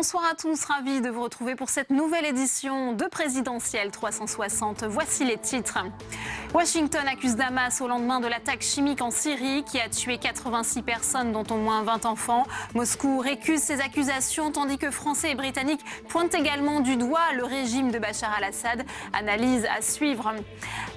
Bonsoir à tous, ravi de vous retrouver pour cette nouvelle édition de Présidentielle 360. Voici les titres. Washington accuse Damas au lendemain de l'attaque chimique en Syrie qui a tué 86 personnes dont au moins 20 enfants. Moscou récuse ces accusations tandis que Français et Britanniques pointent également du doigt le régime de Bachar al-Assad. Analyse à suivre.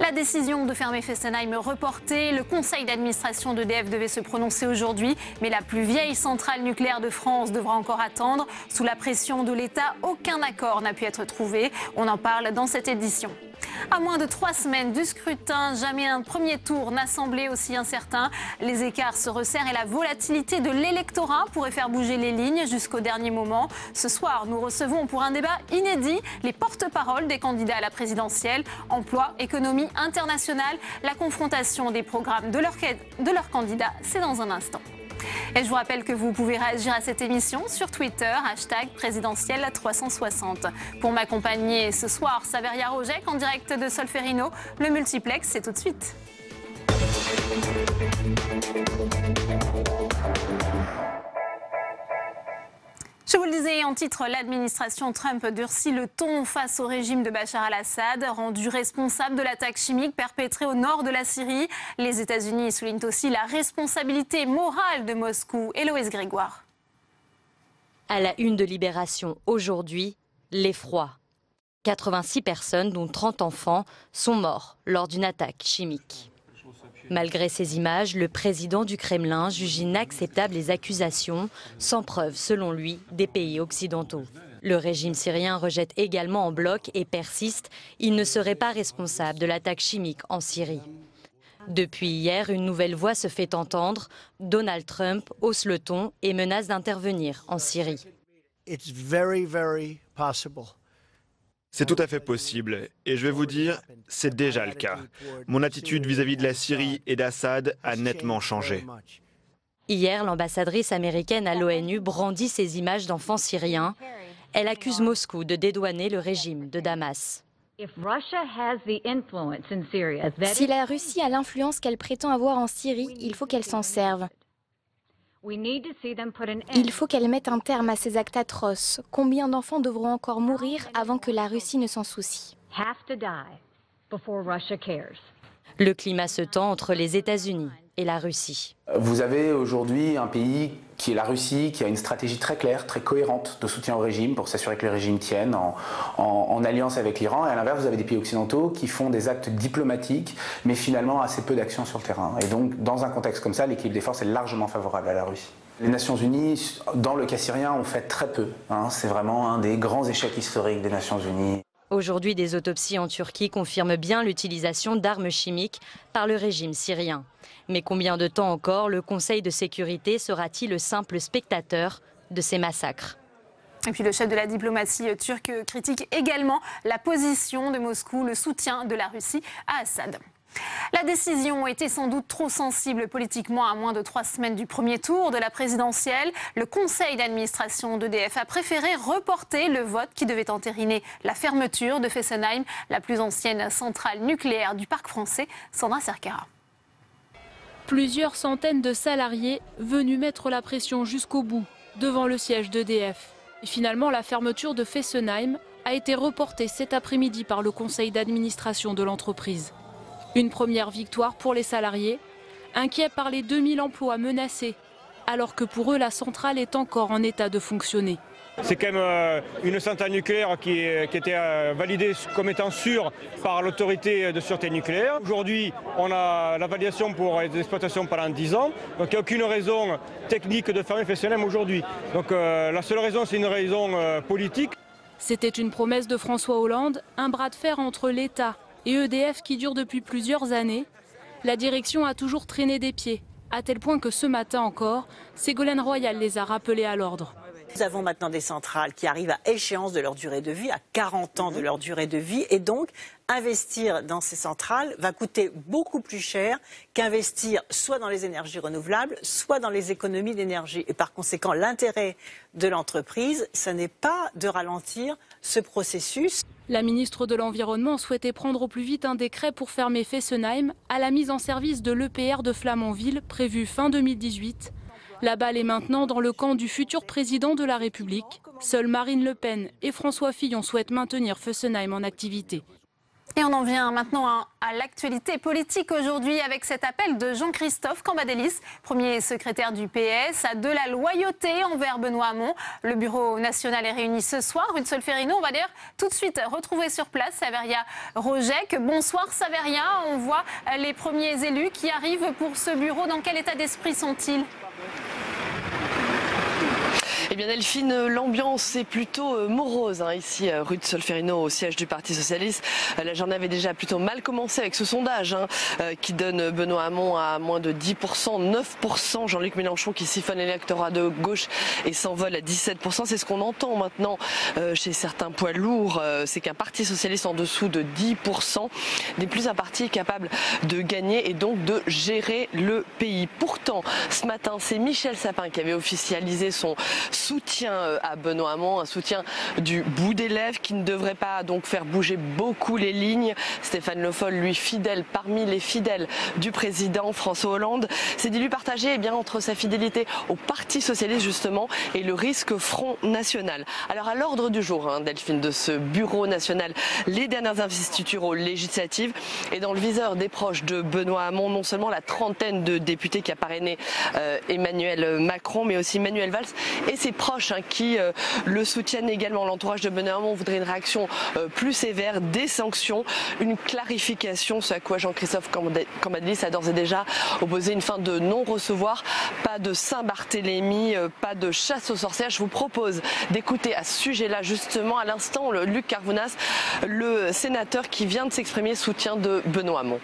La décision de fermer Fessenheim reportée. Le conseil d'administration d'EDF devait se prononcer aujourd'hui, mais la plus vieille centrale nucléaire de France devra encore attendre. Sous la pression de l'État, aucun accord n'a pu être trouvé. On en parle dans cette édition. À moins de 3 semaines du scrutin, jamais un premier tour n'a semblé aussi incertain. Les écarts se resserrent et la volatilité de l'électorat pourrait faire bouger les lignes jusqu'au dernier moment. Ce soir, nous recevons pour un débat inédit les porte-paroles des candidats à la présidentielle. Emploi, économie internationale, la confrontation des programmes de leurs candidats, c'est dans un instant. Et je vous rappelle que vous pouvez réagir à cette émission sur Twitter, #présidentielle360. Pour m'accompagner ce soir, Saveria Rojek en direct de Solferino. Le multiplex, c'est tout de suite. Je vous le disais en titre, l'administration Trump durcit le ton face au régime de Bachar al-Assad, rendu responsable de l'attaque chimique perpétrée au nord de la Syrie. Les États-Unis soulignent aussi la responsabilité morale de Moscou. Héloïse Grégoire. À la une de Libération aujourd'hui, l'effroi. 86 personnes, dont 30 enfants, sont morts lors d'une attaque chimique. Malgré ces images, le président du Kremlin juge inacceptables les accusations, sans preuve, selon lui, des pays occidentaux. Le régime syrien rejette également en bloc et persiste. Il ne serait pas responsable de l'attaque chimique en Syrie. Depuis hier, une nouvelle voix se fait entendre. Donald Trump hausse le ton et menace d'intervenir en Syrie. C'est tout à fait possible. Et je vais vous dire, c'est déjà le cas. Mon attitude vis-à-vis de la Syrie et d'Assad a nettement changé. Hier, l'ambassadrice américaine à l'ONU brandit ces images d'enfants syriens. Elle accuse Moscou de dédouaner le régime de Damas. Si la Russie a l'influence qu'elle prétend avoir en Syrie, il faut qu'elle s'en serve. Il faut qu'elle mette un terme à ces actes atroces. Combien d'enfants devront encore mourir avant que la Russie ne s'en soucie? Le climat se tend entre les États-Unis et la Russie. Vous avez aujourd'hui un pays qui est la Russie, qui a une stratégie très claire, très cohérente de soutien au régime pour s'assurer que le régime tienne en alliance avec l'Iran. Et à l'inverse, vous avez des pays occidentaux qui font des actes diplomatiques, mais finalement assez peu d'action sur le terrain. Et donc, dans un contexte comme ça, l'équilibre des forces est largement favorable à la Russie. Les Nations Unies, dans le cas syrien, ont fait très peu. C'est vraiment un des grands échecs historiques des Nations Unies. Aujourd'hui, des autopsies en Turquie confirment bien l'utilisation d'armes chimiques par le régime syrien. Mais combien de temps encore le Conseil de sécurité sera-t-il le simple spectateur de ces massacres? Et puis le chef de la diplomatie turque critique également la position de Moscou, le soutien de la Russie à Assad. La décision était sans doute trop sensible politiquement à moins de 3 semaines du premier tour de la présidentielle. Le conseil d'administration d'EDF a préféré reporter le vote qui devait entériner la fermeture de Fessenheim, la plus ancienne centrale nucléaire du parc français. Sandra Cerquera. Plusieurs centaines de salariés venus mettre la pression jusqu'au bout devant le siège d'EDF. Et finalement, la fermeture de Fessenheim a été reportée cet après-midi par le conseil d'administration de l'entreprise. Une première victoire pour les salariés, inquiets par les 2000 emplois menacés, alors que pour eux, la centrale est encore en état de fonctionner. C'est quand même une centrale nucléaire qui était validée comme étant sûre par l'autorité de sûreté nucléaire. Aujourd'hui, on a la validation pour les exploitations pendant 10 ans. Donc il n'y a aucune raison technique de fermer Fessenheim aujourd'hui. Donc la seule raison, c'est une raison politique. C'était une promesse de François Hollande, un bras de fer entre l'État et EDF qui dure depuis plusieurs années. La direction a toujours traîné des pieds, à tel point que ce matin encore, Ségolène Royal les a rappelés à l'ordre. Nous avons maintenant des centrales qui arrivent à échéance de leur durée de vie, à 40 ans de leur durée de vie. Et donc, investir dans ces centrales va coûter beaucoup plus cher qu'investir soit dans les énergies renouvelables, soit dans les économies d'énergie. Et par conséquent, l'intérêt de l'entreprise, ce n'est pas de ralentir ce processus. La ministre de l'Environnement souhaitait prendre au plus vite un décret pour fermer Fessenheim à la mise en service de l'EPR de Flamanville, prévue fin 2018. La balle est maintenant dans le camp du futur président de la République, Seuls Marine Le Pen et François Fillon souhaitent maintenir Fessenheim en activité. Et on en vient maintenant à l'actualité politique aujourd'hui avec cet appel de Jean-Christophe Cambadélis, premier secrétaire du PS, à de la loyauté envers Benoît Hamon. Le bureau national est réuni ce soir. Rue de Solferino, on va d'ailleurs tout de suite retrouver sur place Saveria Rojek. Bonsoir Saveria, on voit les premiers élus qui arrivent pour ce bureau. Dans quel état d'esprit sont-ils ? Eh bien Delphine, l'ambiance est plutôt morose ici, rue de Solferino, au siège du Parti Socialiste. La journée avait déjà plutôt mal commencé avec ce sondage qui donne Benoît Hamon à moins de 10%, 9%. Jean-Luc Mélenchon qui siphonne l'électorat de gauche et s'envole à 17%. C'est ce qu'on entend maintenant chez certains poids lourds. C'est qu'un Parti Socialiste en dessous de 10% n'est plus un parti capable de gagner et donc de gérer le pays. Pourtant, ce matin, c'est Michel Sapin qui avait officialisé son soutien à Benoît Hamon, un soutien du bout des lèvres qui ne devrait pas donc faire bouger beaucoup les lignes. Stéphane Le Foll, lui fidèle parmi les fidèles du président François Hollande, s'est dit lui partager entre sa fidélité au Parti Socialiste justement et le risque Front National. Alors à l'ordre du jour, Delphine, de ce bureau national, les dernières investitures aux législatives et dans le viseur des proches de Benoît Hamon, non seulement la trentaine de députés qui a parrainé Emmanuel Macron, mais aussi Manuel Valls et ses proches qui le soutiennent également. L'entourage de Benoît Hamon voudrait une réaction plus sévère, des sanctions, une clarification, ce à quoi Jean-Christophe Cambadélis a d'ores et déjà opposé une fin de non-recevoir, pas de Saint-Barthélemy, pas de chasse aux sorcières. Je vous propose d'écouter à ce sujet-là justement à l'instant Luc Carvounas, le sénateur qui vient de s'exprimer soutien de Benoît Hamon.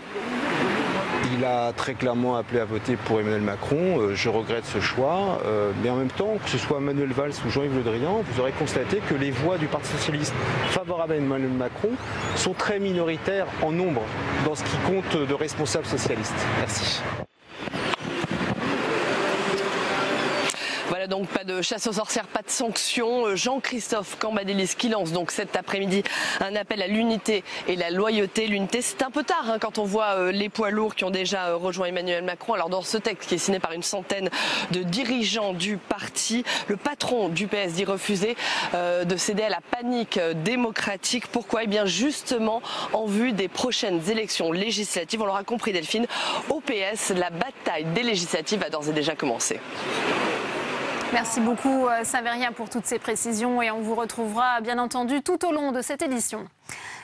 Il a très clairement appelé à voter pour Emmanuel Macron. Je regrette ce choix. Mais en même temps, que ce soit Manuel Valls ou Jean-Yves Le Drian, vous aurez constaté que les voix du Parti Socialiste favorables à Emmanuel Macron sont très minoritaires en nombre dans ce qui compte de responsables socialistes. Merci. Voilà donc pas de chasse aux sorcières, pas de sanctions. Jean-Christophe Cambadélis qui lance donc cet après-midi un appel à l'unité et la loyauté. L'unité, c'est un peu tard quand on voit les poids lourds qui ont déjà rejoint Emmanuel Macron. Alors dans ce texte qui est signé par une centaine de dirigeants du parti, le patron du PS dit refuser de céder à la panique démocratique. Pourquoi ? Eh bien justement en vue des prochaines élections législatives. On l'aura compris Delphine, au PS, la bataille des législatives a d'ores et déjà commencé. Merci beaucoup Saveria pour toutes ces précisions et on vous retrouvera bien entendu tout au long de cette édition.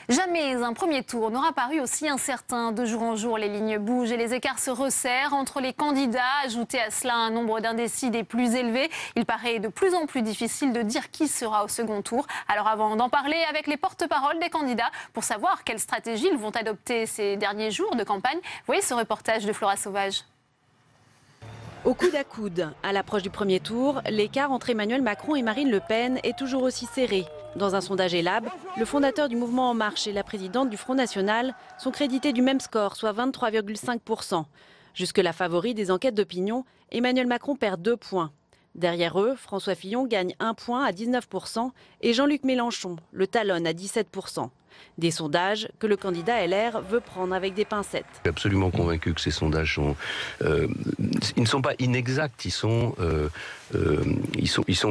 Jamais un premier tour n'aura paru aussi incertain. De jour en jour, les lignes bougent et les écarts se resserrent entre les candidats. Ajoutez à cela un nombre d'indécis des plus élevés. Il paraît de plus en plus difficile de dire qui sera au second tour. Alors avant d'en parler avec les porte-paroles des candidats, pour savoir quelle stratégie ils vont adopter ces derniers jours de campagne, voyez ce reportage de Flora Sauvage. Au coude à coude, à l'approche du premier tour, l'écart entre Emmanuel Macron et Marine Le Pen est toujours aussi serré. Dans un sondage Elab, le fondateur du mouvement En Marche et la présidente du Front National sont crédités du même score, soit 23,5%. Jusque-là favori des enquêtes d'opinion, Emmanuel Macron perd 2 points. Derrière eux, François Fillon gagne 1 point à 19% et Jean-Luc Mélenchon le talonne à 17%. Des sondages que le candidat LR veut prendre avec des pincettes. Je suis absolument convaincu que ces sondages ils ne sont pas inexacts, ils sont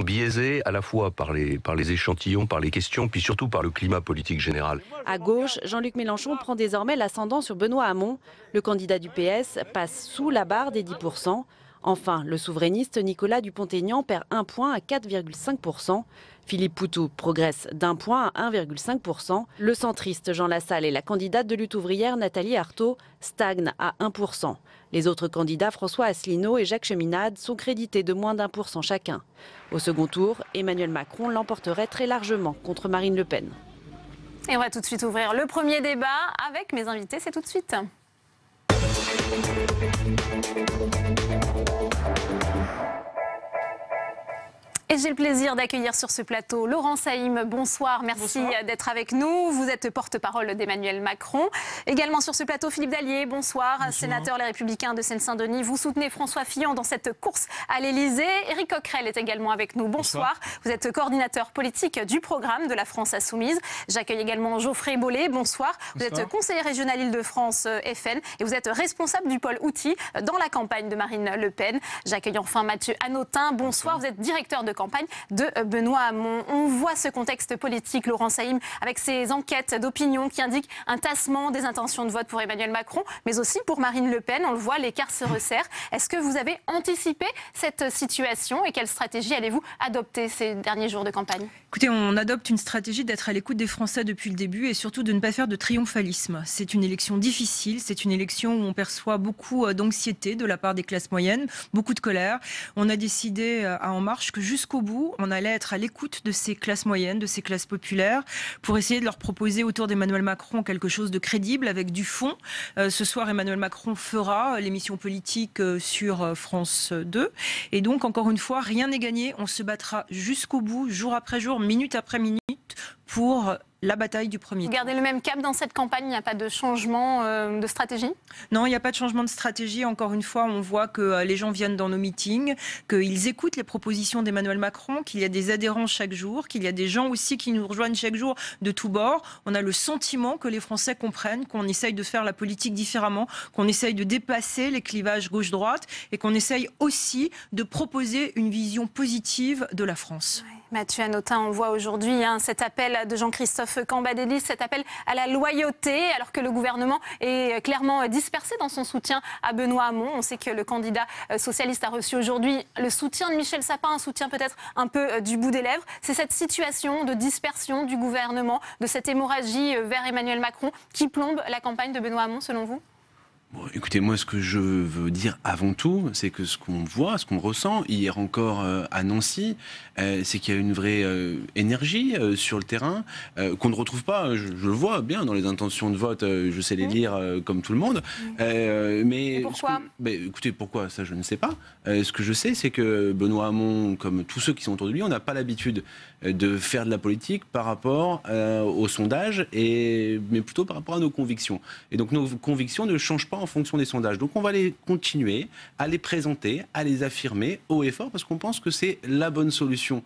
biaisés à la fois par les échantillons, par les questions, puis surtout par le climat politique général. À gauche, Jean-Luc Mélenchon prend désormais l'ascendant sur Benoît Hamon. Le candidat du PS passe sous la barre des 10%. Enfin, le souverainiste Nicolas Dupont-Aignan perd 1 point à 4,5%. Philippe Poutou progresse d'1 point à 1,5%. Le centriste Jean Lassalle et la candidate de lutte ouvrière Nathalie Arthaud stagnent à 1%. Les autres candidats François Asselineau et Jacques Cheminade sont crédités de moins d'1% chacun. Au second tour, Emmanuel Macron l'emporterait très largement contre Marine Le Pen. Et on va tout de suite ouvrir le premier débat avec mes invités, c'est tout de suite. Et j'ai le plaisir d'accueillir sur ce plateau Laurent Saïm. Bonsoir, merci d'être avec nous. Vous êtes porte-parole d'Emmanuel Macron. Également sur ce plateau, Philippe Dallier, bonsoir. Sénateur Les Républicains de Seine-Saint-Denis. Vous soutenez François Fillon dans cette course à l'Élysée. Éric Coquerel est également avec nous. Bonsoir. Vous êtes coordinateur politique du programme de la France Insoumise. J'accueille également Geoffrey Bollé. Bonsoir. Vous êtes conseiller régional Île-de-France FN et vous êtes responsable du pôle outils dans la campagne de Marine Le Pen. J'accueille enfin Mathieu Hanotin. Bonsoir. Vous êtes directeur de campagne de Benoît Hamon. On voit ce contexte politique, Laurent Saïm, avec ces enquêtes d'opinion qui indiquent un tassement des intentions de vote pour Emmanuel Macron, mais aussi pour Marine Le Pen. On le voit, l'écart se resserre. Est-ce que vous avez anticipé cette situation et quelle stratégie allez-vous adopter ces derniers jours de campagne? Écoutez, on adopte une stratégie d'être à l'écoute des Français depuis le début et surtout de ne pas faire de triomphalisme. C'est une élection difficile, c'est une élection où on perçoit beaucoup d'anxiété de la part des classes moyennes, beaucoup de colère. On a décidé à En Marche que jusqu'au bout, on allait être à l'écoute de ces classes moyennes, de ces classes populaires, pour essayer de leur proposer autour d'Emmanuel Macron quelque chose de crédible, avec du fond. Ce soir, Emmanuel Macron fera l'émission politique sur France 2. Et donc, encore une fois, rien n'est gagné. On se battra jusqu'au bout, jour après jour, minute après minute, pour la bataille du premier tour. Vous gardez le même cap dans cette campagne, il n'y a pas de changement de stratégie? Non, il n'y a pas de changement de stratégie. Encore une fois, on voit que les gens viennent dans nos meetings, qu'ils écoutent les propositions d'Emmanuel Macron, qu'il y a des adhérents chaque jour, qu'il y a des gens aussi qui nous rejoignent chaque jour de tous bords. On a le sentiment que les Français comprennent qu'on essaye de faire la politique différemment, qu'on essaye de dépasser les clivages gauche-droite et qu'on essaye aussi de proposer une vision positive de la France. Ouais. Mathieu Hanotin, on voit aujourd'hui cet appel de Jean-Christophe Cambadélis, cet appel à la loyauté, alors que le gouvernement est clairement dispersé dans son soutien à Benoît Hamon. On sait que le candidat socialiste a reçu aujourd'hui le soutien de Michel Sapin, un soutien peut-être un peu du bout des lèvres. C'est cette situation de dispersion du gouvernement, de cette hémorragie vers Emmanuel Macron qui plombe la campagne de Benoît Hamon, selon vous? Bon, écoutez, moi, ce que je veux dire avant tout, c'est que ce qu'on voit, ce qu'on ressent, hier encore à Nancy, c'est qu'il y a une vraie énergie sur le terrain qu'on ne retrouve pas. Je le vois bien dans les intentions de vote, je sais les lire comme tout le monde. Mais pourquoi écoutez, pourquoi? Ça, je ne sais pas. Ce que je sais, c'est que Benoît Hamon, comme tous ceux qui sont autour de lui, on n'a pas l'habitude de faire de la politique par rapport aux sondages, mais plutôt par rapport à nos convictions. Et donc, nos convictions ne changent pas en fonction des sondages. Donc on va les continuer à les présenter, à les affirmer haut et fort, parce qu'on pense que c'est la bonne solution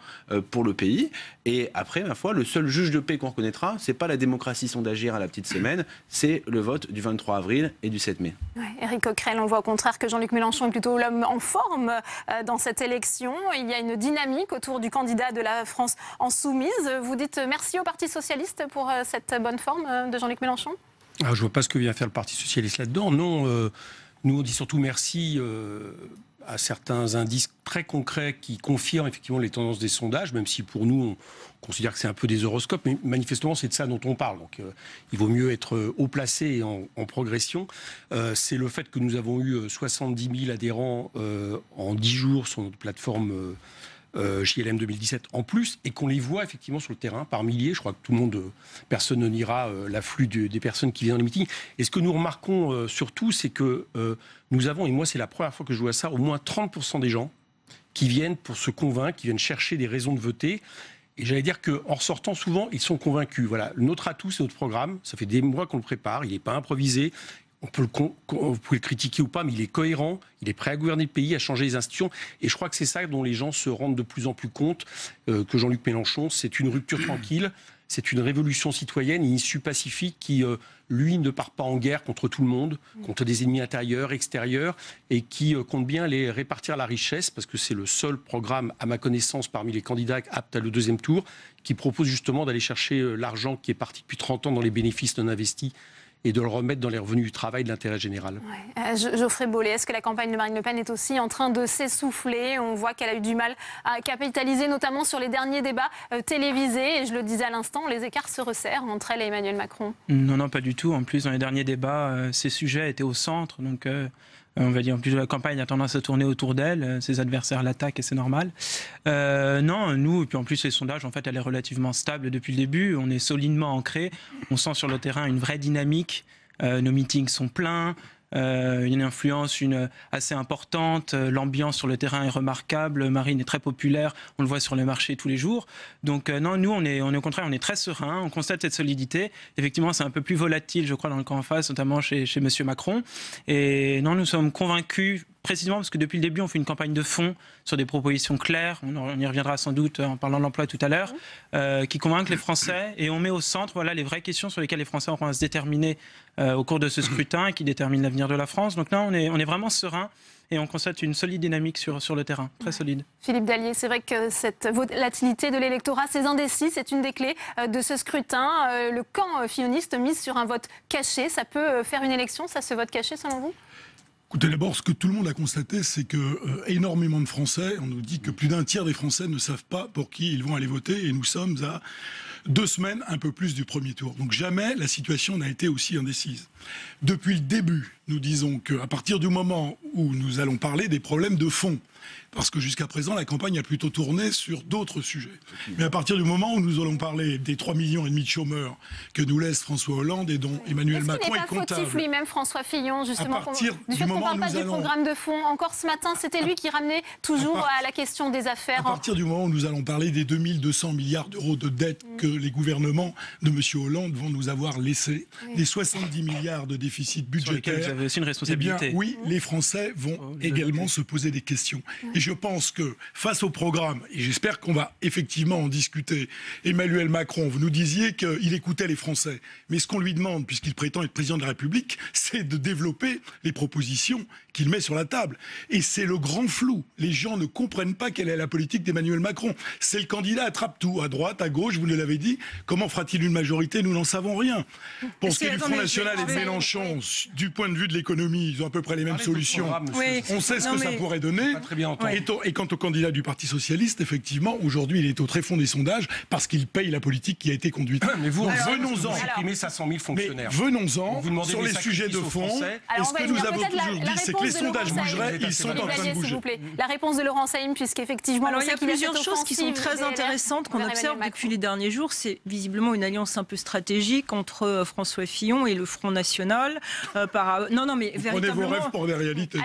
pour le pays. Et après, ma foi, le seul juge de paix qu'on reconnaîtra, c'est pas la démocratie sondagière à la petite semaine, c'est le vote du 23 avril et du 7 mai. Ouais, Éric Coquerel, on voit au contraire que Jean-Luc Mélenchon est plutôt l'homme en forme dans cette élection. Il y a une dynamique autour du candidat de la France insoumise. Vous dites merci au Parti socialiste pour cette bonne forme de Jean-Luc Mélenchon? Alors, je ne vois pas ce que vient faire le Parti socialiste là-dedans. Non, nous on dit surtout merci à certains indices très concrets qui confirment effectivement les tendances des sondages, même si pour nous on considère que c'est un peu des horoscopes, mais manifestement c'est de ça dont on parle. Donc il vaut mieux être haut placé et en progression. C'est le fait que nous avons eu 70 000 adhérents en 10 jours sur notre plateforme JLM 2017 en plus, et qu'on les voit effectivement sur le terrain par milliers. Je crois que tout le monde, personne ne niera l'afflux des personnes qui viennent dans les meetings. Et ce que nous remarquons surtout, c'est que nous avons, et moi c'est la première fois que je vois ça, au moins 30% des gens qui viennent pour se convaincre, qui viennent chercher des raisons de voter. Et j'allais dire qu'en ressortant, souvent, ils sont convaincus. Voilà, notre atout, c'est notre programme. Ça fait des mois qu'on le prépare. Il n'est pas improvisé. Vous pouvez le critiquer ou pas, mais il est cohérent, il est prêt à gouverner le pays, à changer les institutions. Et je crois que c'est ça dont les gens se rendent de plus en plus compte, que Jean-Luc Mélenchon, c'est une rupture tranquille, c'est une révolution citoyenne, une issue pacifique qui, lui, ne part pas en guerre contre tout le monde, contre des ennemis intérieurs, extérieurs, et qui compte bien les répartir la richesse, parce que c'est le seul programme, à ma connaissance, parmi les candidats aptes à le deuxième tour, qui propose justement d'aller chercher l'argent qui est parti depuis 30 ans dans les bénéfices non investis, et de le remettre dans les revenus du travail de l'intérêt général. Ouais. Geoffrey Bollé, est-ce que la campagne de Marine Le Pen est aussi en train de s'essouffler? On voit qu'elle a eu du mal à capitaliser, notamment sur les derniers débats télévisés. Et je le disais à l'instant, les écarts se resserrent entre elle et Emmanuel Macron. Non, pas du tout. En plus, dans les derniers débats, ces sujets étaient au centre. Donc, on va dire, en plus, la campagne a tendance à tourner autour d'elle. Ses adversaires l'attaquent et c'est normal. Non, nous, et puis en plus, les sondages, en fait, elle est relativement stable depuis le début. On est solidement ancré. On sent sur le terrain une vraie dynamique. Nos meetings sont pleins. Une influence assez importante, l'ambiance sur le terrain est remarquable, Marine est très populaire, on le voit sur le marché tous les jours. Donc non, nous on est au contraire, on est très serein, on constate cette solidité. Effectivement, c'est un peu plus volatile, je crois, dans le camp en face, notamment chez M. Macron. Et non, nous sommes convaincus précisément parce que depuis le début, on fait une campagne de fond sur des propositions claires, on y reviendra sans doute en parlant de l'emploi tout à l'heure, qui convainquent les Français, et on met au centre les vraies questions sur lesquelles les Français auront à se déterminer au cours de ce scrutin et qui déterminent l'avenir de la France. Donc là, on est vraiment serein. Et on constate une solide dynamique sur le terrain, très solide. Philippe Dallier, c'est vrai que cette volatilité de l'électorat, ces indécis, c'est une des clés de ce scrutin. Le camp filloniste mise sur un vote caché. Ça peut faire une élection, ça, ce vote caché, selon vous ? Écoutez, d'abord, ce que tout le monde a constaté, c'est que énormément de Français, on nous dit que plus d'un tiers des Français ne savent pas pour qui ils vont aller voter, et nous sommes à 2 semaines, un peu plus du premier tour. Donc jamais la situation n'a été aussi indécise. Depuis le début, nous disons qu'à partir du moment où nous allons parler des problèmes de fond, parce que jusqu'à présent, la campagne a plutôt tourné sur d'autres sujets. Mais à partir du moment où nous allons parler des 3,5 millions de chômeurs que nous laisse François Hollande et dont Emmanuel Macron est comptable. Est-ce qu'il n'est pas fautif lui-même, François Fillon, justement, du fait qu'on ne parle pas du programme de fond? Encore ce matin, c'était lui qui ramenait toujours à la question des affaires. À partir du moment où nous allons parler des 2200 milliards d'euros de dettes que les gouvernements de M. Hollande vont nous avoir laissés, les 70 milliards de déficit budgétaire, vous avez aussi une responsabilité. Eh bien, oui, les Français vont également se poser des questions. Et je pense que face au programme, et j'espère qu'on va effectivement en discuter, Emmanuel Macron, vous nous disiez qu'il écoutait les Français. Mais ce qu'on lui demande, puisqu'il prétend être président de la République, c'est de développer les propositions qu'il met sur la table. Et c'est le grand flou. Les gens ne comprennent pas quelle est la politique d'Emmanuel Macron. C'est le candidat attrape-tout, à droite, à gauche, vous nous l'avez dit. Comment fera-t-il une majorité? Nous n'en savons rien. Pour ce qui est du Front National et de Mélenchon, du point de vue de l'économie, ils ont à peu près les mêmes solutions. On sait ce que ça pourrait donner. Et quant au candidat du Parti Socialiste, effectivement, aujourd'hui, il est au tréfond des sondages parce qu'il paye la politique qui a été conduite. Mais vous, venons-en. Vous supprimez 500 000 fonctionnaires. Venons-en sur les sujets de fond. Et ce que nous avons toujours dit, c'est que les sondages bougeraient, ils sont en train de bouger. La réponse de Laurent Saïm, puisqu'effectivement, alors il y a plusieurs choses qui sont très intéressantes qu'on observe depuis les derniers jours. C'est visiblement une alliance un peu stratégique entre François Fillon et le Front National. Non, mais véritablement. Prenez vos rêves pour des réalités.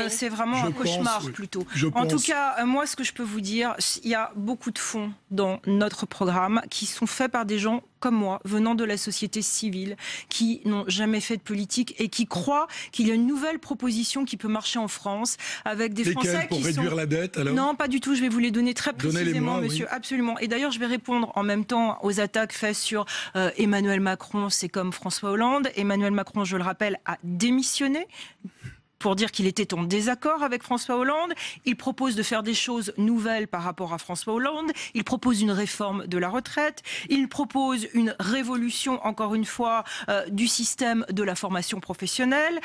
C'est vraiment un cauchemar plutôt. En tout cas, moi, ce que je peux vous dire, il y a beaucoup de fonds dans notre programme qui sont faits par des gens comme moi, venant de la société civile, qui n'ont jamais fait de politique et qui croient qu'il y a une nouvelle proposition qui peut marcher en France avec des Français pour réduire la dette, alors? Non, pas du tout. Je vais vous les donner très précisément, monsieur. Oui. Absolument. Et d'ailleurs, je vais répondre en même temps aux attaques faites sur Emmanuel Macron. C'est comme François Hollande. Emmanuel Macron, je le rappelle, a démissionné pour dire qu'il était en désaccord avec François Hollande. Il propose de faire des choses nouvelles par rapport à François Hollande. Il propose une réforme de la retraite. Il propose une révolution, encore une fois, du système de la formation professionnelle.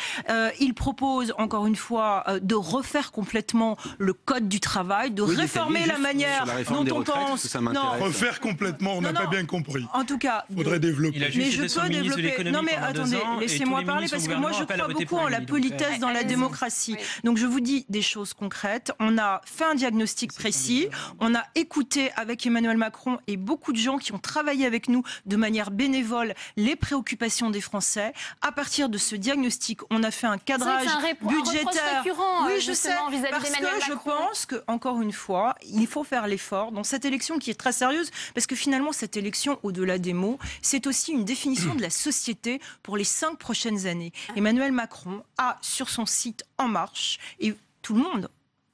Il propose, encore une fois, de refaire complètement le code du travail, de réformer la manière dont on pense. Non, refaire complètement, on n'a pas bien compris. En tout cas, il faudrait développer. Mais je peux développer. Non, mais attendez, laissez-moi parler parce que moi, je crois beaucoup en la politesse dans la démocratie. Donc je vous dis des choses concrètes. On a fait un diagnostic précis. On a écouté avec Emmanuel Macron et beaucoup de gens qui ont travaillé avec nous de manière bénévole les préoccupations des Français. À partir de ce diagnostic, on a fait un cadrage budgétaire. Oui, je sais. Parce que je pense que, encore une fois, il faut faire l'effort dans cette élection qui est très sérieuse, parce que finalement, cette élection, au-delà des mots, c'est aussi une définition de la société pour les 5 prochaines années. Emmanuel Macron a sur son site En Marche, et tout le monde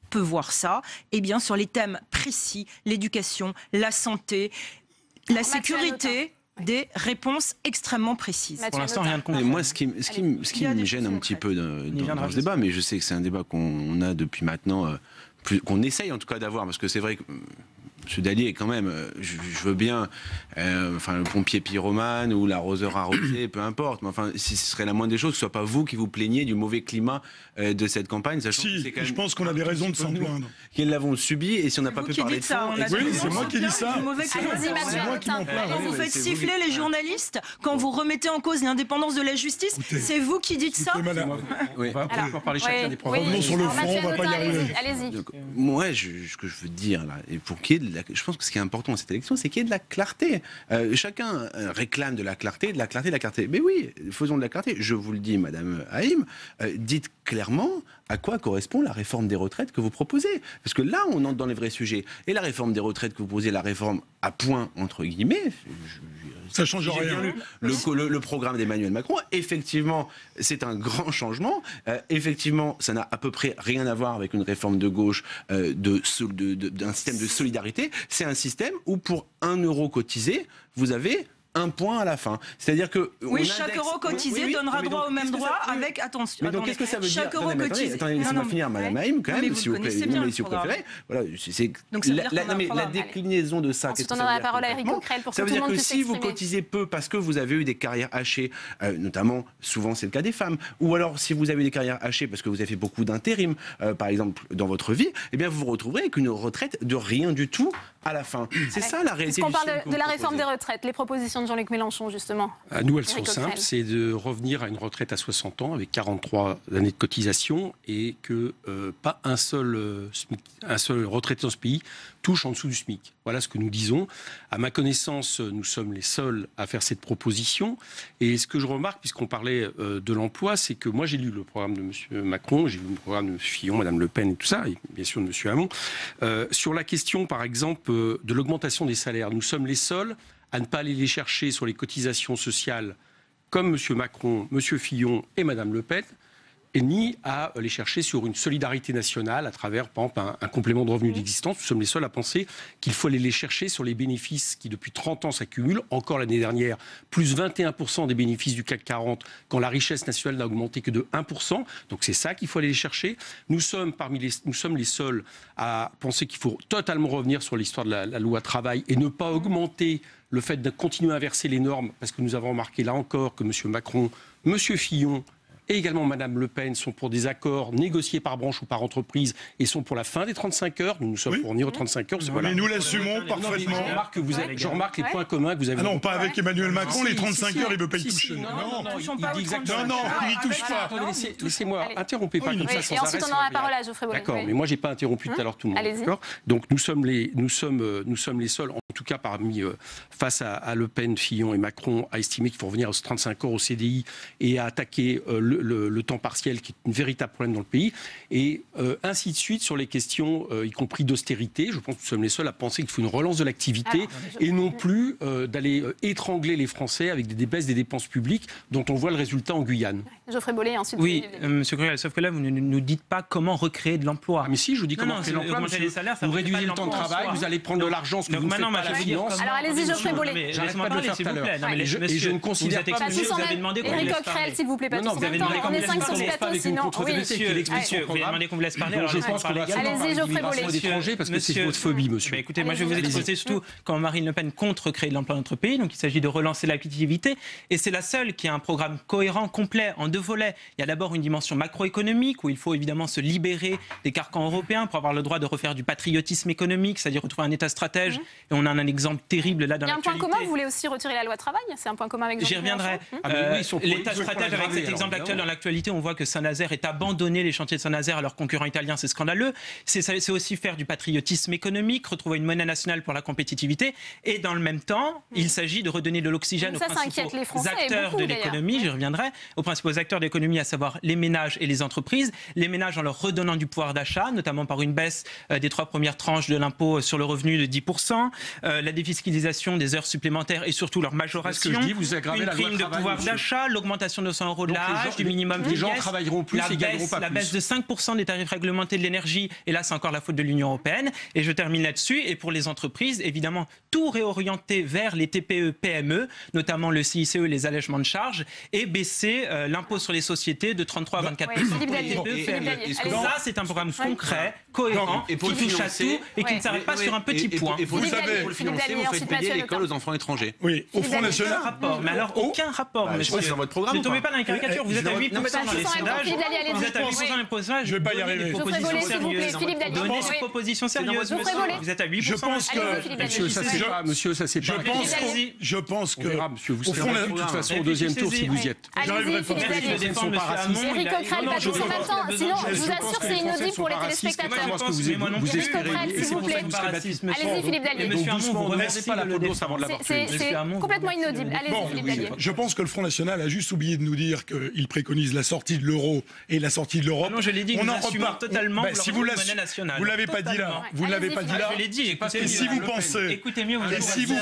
peut voir ça, et bien sur les thèmes précis, l'éducation, la santé, la sécurité, des réponses extrêmement précises. Pour l'instant, rien de concret. Moi, ce qui me gêne un petit peu dans ce débat, mais je sais que c'est un débat qu'on a depuis maintenant, qu'on essaye en tout cas d'avoir, parce que c'est vrai que M. Dallier, quand même, je veux bien, le pompier pyromane ou l'arroseur arrosé, peu importe, mais enfin, si ce serait la moindre des choses, que ce ne soit pas vous qui vous plaigniez du mauvais climat de cette campagne, sachant que c'est quand même, je pense qu'on a des raisons de s'en plaindre. Qu'ils l'avons subi, et si on n'a pas pu parler de ça... Oui, c'est moi qui dis ça. C'est moi qui m'en plains. Vous faites siffler les journalistes quand vous remettez en cause l'indépendance de la justice. C'est vous qui dites ça. On va encore parler chacun des programmes. Revenons sur le fond, on ne va pas y arriver. Allez-y. Moi, ce que je veux dire, là, et pour qu'il y ait je pense que ce qui est important dans cette élection, c'est qu'il y ait de la clarté. Chacun réclame de la clarté, de la clarté. Mais oui, faisons de la clarté. Je vous le dis, Madame Haïm, dites clairement à quoi correspond la réforme des retraites que vous proposez. Parce que là, on entre dans les vrais sujets. Et la réforme des retraites que vous proposez, la réforme à point, entre guillemets, ça change rien. Le programme d'Emmanuel Macron, effectivement, c'est un grand changement. Effectivement, ça n'a à peu près rien à voir avec une réforme de gauche d'un système de solidarité. C'est un système où pour 1 euro cotisé, vous avez 1 point à la fin. C'est-à-dire que chaque euro cotisé donnera droit au même droit avec attention. Mais donc qu'est-ce que ça veut dire? Chaque euro cotisé. Attendez, laissez-moi finir, Madame Haïm, quand même, si vous préférez. Voilà, c'est la déclinaison de ça. Ensuite, on a la parole à Éric Coquerel pour que ça veut tout le dire monde que puisse si vous s'exprimer. cotisez peu parce que vous avez eu des carrières hachées, notamment, souvent c'est le cas des femmes, ou alors si vous avez eu des carrières hachées parce que vous avez fait beaucoup d'intérim, par exemple, dans votre vie, eh bien vous vous retrouverez avec une retraite de rien du tout à la fin. C'est ça la réalité. Est-ce qu'on parle de la réforme des retraites, les propositions de Jean-Luc Mélenchon, justement? Nous, elles sont simples, c'est de revenir à une retraite à 60 ans avec 43 années de cotisation et que pas un seul retraité dans ce pays touche en dessous du SMIC. Voilà ce que nous disons. À ma connaissance, nous sommes les seuls à faire cette proposition. Et ce que je remarque, puisqu'on parlait de l'emploi, c'est que moi j'ai lu le programme de M. Macron, j'ai lu le programme de M. Fillon, Mme Le Pen et tout ça, et bien sûr de M. Hamon. Sur la question, par exemple, de l'augmentation des salaires, nous sommes les seuls à ne pas aller les chercher sur les cotisations sociales comme M. Macron, M. Fillon et Mme Le Pen, et ni à les chercher sur une solidarité nationale à travers, par exemple, un complément de revenu d'existence. Nous sommes les seuls à penser qu'il faut aller les chercher sur les bénéfices qui, depuis 30 ans, s'accumulent. Encore l'année dernière, plus 21% des bénéfices du CAC 40, quand la richesse nationale n'a augmenté que de 1%. Donc c'est ça qu'il faut aller les chercher. Nous sommes les seuls à penser qu'il faut totalement revenir sur l'histoire de la loi travail et ne pas augmenter le fait de continuer à inverser les normes, parce que nous avons remarqué là encore que M. Macron, M. Fillon et également Mme Le Pen sont pour des accords négociés par branche ou par entreprise et sont pour la fin des 35 heures. Nous sommes pour venir aux 35 heures. Mais nous l'assumons parfaitement. Je remarque les points communs que vous avez. Ah non, pas avec Emmanuel Macron, les 35 heures, il ne veut pas y toucher. Non, il n'y touche pas. Laissez-moi, interrompez pas comme ça sans arrêt. Et ensuite, on aura la parole à Geoffrey Bolloré. D'accord, mais moi, je n'ai pas interrompu tout à l'heure tout le monde. Allez-y. Donc, nous sommes les seuls, en tout cas face à Le Pen, Fillon et Macron, à estimer qu'il faut revenir aux 35 heures au CDI et à attaquer le temps partiel, qui est un véritable problème dans le pays, et ainsi de suite sur les questions, y compris d'austérité. Je pense que nous sommes les seuls à penser qu'il faut une relance de l'activité et non plus d'aller étrangler les Français avec des baisses des dépenses publiques dont on voit le résultat en Guyane. Geoffrey Bolloré, ensuite. Oui, M. Coquerel, sauf que là, vous ne nous dites pas comment recréer de l'emploi. Mais si, je vous dis comment créer de l'emploi. Vous réduisez le temps de travail, vous allez prendre de l'argent, ce que vous ne faites pas à la finance. Alors allez-y, Geoffrey Bolloré. J'arrête pas de le faire tout à l'heure. Et je ne considère pas que vous avez demandé qu'on Éric Coquerel, s'il vous plaît, pas tous en même temps. On est 5 sur ce plateau, sinon. Monsieur, vous avez demandé qu'on me laisse parler. Je pense qu'on va allez-y, Geoffrey Bolloré. Parce que c'est votre phobie, monsieur. Écoutez, moi je vais vous exposer surtout quand Marine Le Pen compte recréer de l'emploi dans notre pays. Donc il s'agit de relancer l'activité. Et c'est la seule qui a un programme cohérent, complet, en 2 volets. Il y a d'abord une dimension macroéconomique où il faut évidemment se libérer des carcans européens pour avoir le droit de refaire du patriotisme économique, c'est-à-dire retrouver un État stratège. Et on a un exemple terrible là dans l'actualité. Il y a un point commun, vous voulez aussi retirer la loi travail? C'est un point commun avec J'y reviendrai. L'État stratège, avec cet exemple actuel dans l'actualité, on voit que Saint-Nazaire est abandonné, les chantiers de Saint-Nazaire à leurs concurrents italiens, c'est scandaleux. C'est aussi faire du patriotisme économique, retrouver une monnaie nationale pour la compétitivité. Et dans le même temps, il s'agit de redonner de l'oxygène aux principaux acteurs de l'économie, j'y reviendrai, aux principaux acteurs de l'économie, à savoir les ménages et les entreprises. Les ménages en leur redonnant du pouvoir d'achat, notamment par une baisse des 3 premières tranches de l'impôt sur le revenu de 10%, la défiscalisation des heures supplémentaires et surtout leur majoration, une prime de pouvoir d'achat, l'augmentation de 100 € de l'âge, du minimum les gens travailleront plus et gagneront pas plus. La baisse de 5% des tarifs réglementés de l'énergie, et là c'est encore la faute de l'Union européenne. Et je termine là-dessus, et pour les entreprises, évidemment, tout réorienter vers les TPE, PME, notamment le CICE, les allègements de charges, et baisser l'impôt sur les sociétés de 33 à 24%. Ça, c'est un programme concret, cohérent, qui touche à tout et qui ne s'arrête pas sur un petit point. Et vous le savez, pour le financer, vous faites payer l'école aux enfants étrangers. Oui, au Front National. Aucun rapport, mais alors aucun rapport, monsieur. C'est dans votre programme. Ne tombez pas dans les caricatures, vous êtes à 8% dans les sondages. Vous êtes à 8% dans les sondages. Je ne vais pas y arriver. Donnez des propositions sérieuses, monsieur. Vous êtes à 8%. Je pense que... Monsieur, ça c'est pas... Je pense que... On verra, monsieur. Vous serez de toute façon au deuxième tour si vous y êtes. Allez-y, Philippe Dallier. Éric Coquerel, pas tous en même temps. Sinon, je vous assure, c'est inaudible pour les téléspectateurs. Éric Coquerel, s'il vous plaît. Allez-y, Philippe Dallier. Doucement, ne mettez pas la peau d'ours avant de l'avoir tué. C'est complètement inaudible. Allez-y, Philippe Dallier. Je pense que le Front National a juste oublié de nous dire qu'il préconise la sortie de l'euro et la sortie de l'Europe. Non, je l'ai dit, nous assumons totalement si vous monnaie nationale. Vous l'avez pas dit là. Vous ne l'avez pas dit là. Je l'ai dit. Et si vous pensez, écoutez mieux, et si vous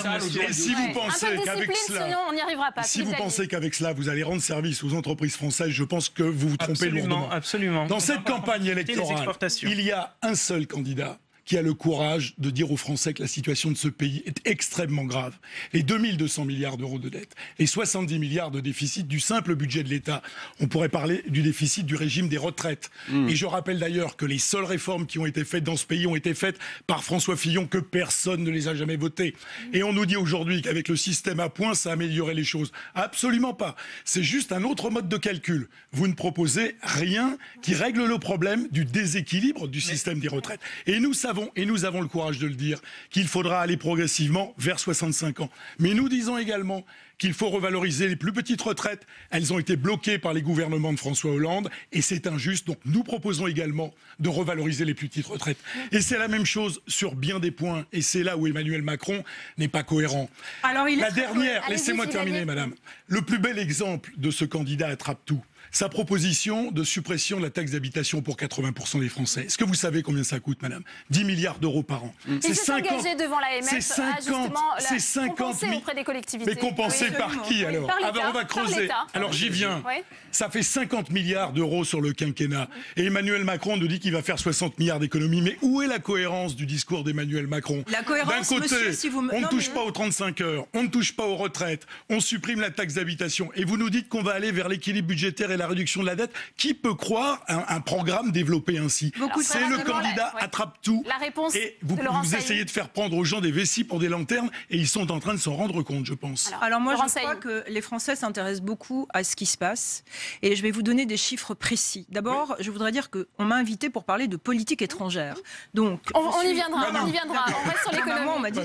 pensez qu'avec cela, sinon on n'y arrivera pas. si vous pensez qu'avec cela vous allez rendre service aux entreprises françaises, je pense que vous vous trompez lourdement. Absolument. Dans cette campagne électorale, il y a un seul candidat qui a le courage de dire aux Français que la situation de ce pays est extrêmement grave. Les 2200 milliards d'euros de dette, les 70 milliards de déficit du simple budget de l'État. On pourrait parler du déficit du régime des retraites. Et je rappelle d'ailleurs que les seules réformes qui ont été faites dans ce pays ont été faites par François Fillon, que personne ne les a jamais votées. Et on nous dit aujourd'hui qu'avec le système à points, ça améliorerait les choses. Absolument pas. C'est juste un autre mode de calcul. Vous ne proposez rien qui règle le problème du déséquilibre du système des retraites. Et nous avons le courage de le dire, qu'il faudra aller progressivement vers 65 ans. Mais nous disons également qu'il faut revaloriser les plus petites retraites. Elles ont été bloquées par les gouvernements de François Hollande et c'est injuste. Donc nous proposons également de revaloriser les plus petites retraites. Et c'est la même chose sur bien des points. Et c'est là où Emmanuel Macron n'est pas cohérent. Alors, la dernière, laissez-moi terminer, madame. Le plus bel exemple de ce candidat attrape-tout, sa proposition de suppression de la taxe d'habitation pour 80% des Français. Est-ce que vous savez combien ça coûte, madame? 10 milliards d'euros par an. C'est 50. Engagé devant l'AMF c'est 50. C'est 50 000. Auprès des collectivités. Mais compensé par qui alors? On va creuser. Alors j'y viens. Ouais. Ça fait 50 milliards d'euros sur le quinquennat. Et Emmanuel Macron nous dit qu'il va faire 60 milliards d'économies. Mais où est la cohérence du discours d'Emmanuel Macron? La cohérence, d'un côté, monsieur, si vous... on ne touche pas aux 35 heures, on ne touche pas aux retraites, on supprime la taxe d'habitation. Et vous nous dites qu'on va aller vers l'équilibre budgétaire et la réduction de la dette. Qui peut croire un programme développé ainsi? C'est le candidat attrape tout. La réponse et vous essayez de faire prendre aux gens des vessies pour des lanternes et ils sont en train de s'en rendre compte, je pense. Alors moi, je crois que les Français s'intéressent beaucoup à ce qui se passe et je vais vous donner des chiffres précis. D'abord, je voudrais dire qu'on m'a invité pour parler de politique étrangère. Donc, on y viendra. On reste sur l'économie. On m'a dit.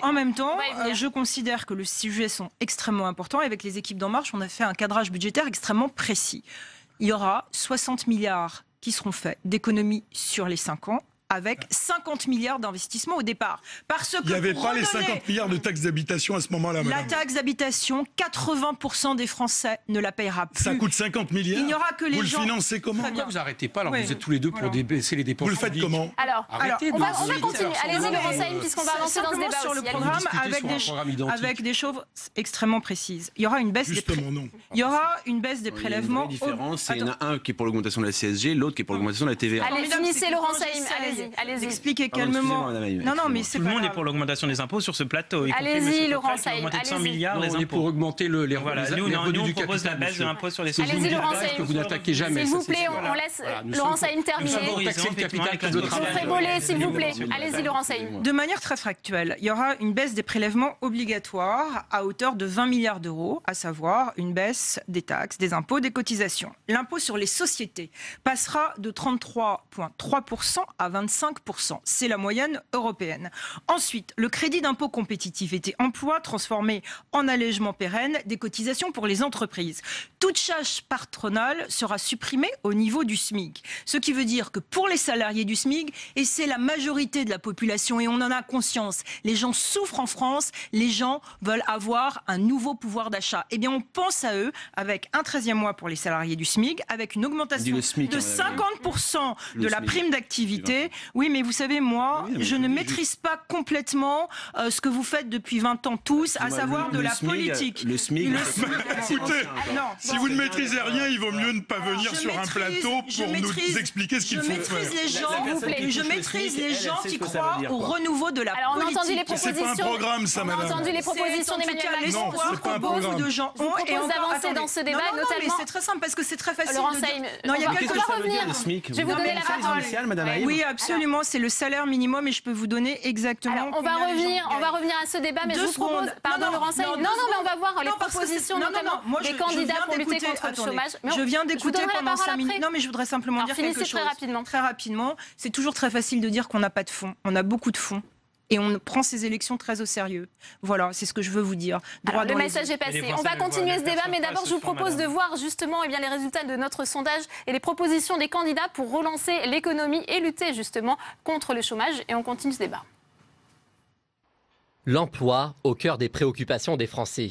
En même temps, je considère que les sujets sont extrêmement importants. Avec les équipes d'En Marche, on a fait un cadrage budgétaire extrêmement précis. Il y aura 60 milliards qui seront faits d'économies sur les 5 ans, avec 50 milliards d'investissements au départ. Parce que il n'y avait pas les 50 milliards de taxes d'habitation à ce moment-là, madame. La taxe d'habitation, 80% des Français ne la payera plus. Ça coûte 50 milliards. Il n'y aura que les gens... Vous le financez comment? Pourquoi vous n'arrêtez pas alors que vous êtes tous les deux pour baisser les dépenses? Vous le faites comment? Alors, on va continuer. Allez-y, Laurent Saïm, puisqu'on va avancer dans ce débat sur aussi. Le programme avec des choses extrêmement précises. Il y aura une baisse Il y aura une baisse des prélèvements. Il y a une vraie différence. Il y en a un qui est pour l'augmentation de la CSG, l'autre qui est pour l'augmentation de la TVA. Allez, finissez, Laurent Saïm. Allez-y. Expliquez calmement. Non, mais tout le monde est pour l'augmentation des impôts sur ce plateau. Allez-y, Laurent Saïm. Augmenter de 100 milliards les impôts. On est pour augmenter les revenus du propose la baisse de l'impôt sur les sociétés. Allez-y, Laurent Saïm. Que vous n'attaquez jamais. S'il vous plaît, on laisse Laurent Saïm terminer. S'il vous plaît. Allez-y, Laurent Saïm. De manière très factuelle, il y aura une baisse des prélèvements obligatoires à hauteur de 20 milliards d'euros, à savoir une baisse des taxes, des impôts, des cotisations. L'impôt sur les sociétés passera de 33,3% à 25%. C'est la moyenne européenne. Ensuite, le crédit d'impôt compétitivité emploi transformé en allègement pérenne des cotisations pour les entreprises. Toute charge patronale sera supprimée au niveau du SMIC. Ce qui veut dire que pour les salariés du SMIC, et c'est la majorité de la population, et on en a conscience, les gens souffrent en France, les gens veulent avoir un nouveau pouvoir d'achat. Eh bien, on pense à eux avec un 13e mois pour les salariés du SMIC, avec une augmentation de 50% de la prime d'activité. Oui, mais vous savez, moi, je ne maîtrise pas complètement ce que vous faites depuis 20 ans tous, à savoir de la politique. Le SMIC. Écoutez, si vous ne maîtrisez rien, il vaut mieux ne pas venir sur un plateau pour nous expliquer ce qu'il faut faire. Je maîtrise les gens qui croient au renouveau de la politique. Alors, on a entendu les propositions. C'est pas un programme, ça, madame. On a entendu les propositions d'Emmanuel Macron. L'espoir que beaucoup de gens ont. Et on d'avancer dans ce débat, notamment. Non, mais c'est très simple parce que c'est très facile. Laurent Saïm, non, il y a quelque chose à revenir. Je vais vous donner la parole. Oui, absolument. C'est le salaire minimum et je peux vous donner exactement. Alors, on va revenir à ce débat, mais je vous propose. Pardon, Laurent Saïm. Non, mais on va voir les propositions, notamment des candidats pour lutter contre le chômage. Je viens d'écouter pendant 5 minutes. Non, mais je voudrais simplement dire quelque chose. Très rapidement. C'est toujours très facile de dire qu'on n'a pas de fonds. On a beaucoup de fonds. Et on prend ces élections très au sérieux. Voilà, c'est ce que je veux vous dire. Alors, le message est passé. On va continuer ce débat, mais d'abord, je vous propose de voir justement les résultats de notre sondage et les propositions des candidats pour relancer l'économie et lutter justement contre le chômage. Et on continue ce débat. L'emploi au cœur des préoccupations des Français.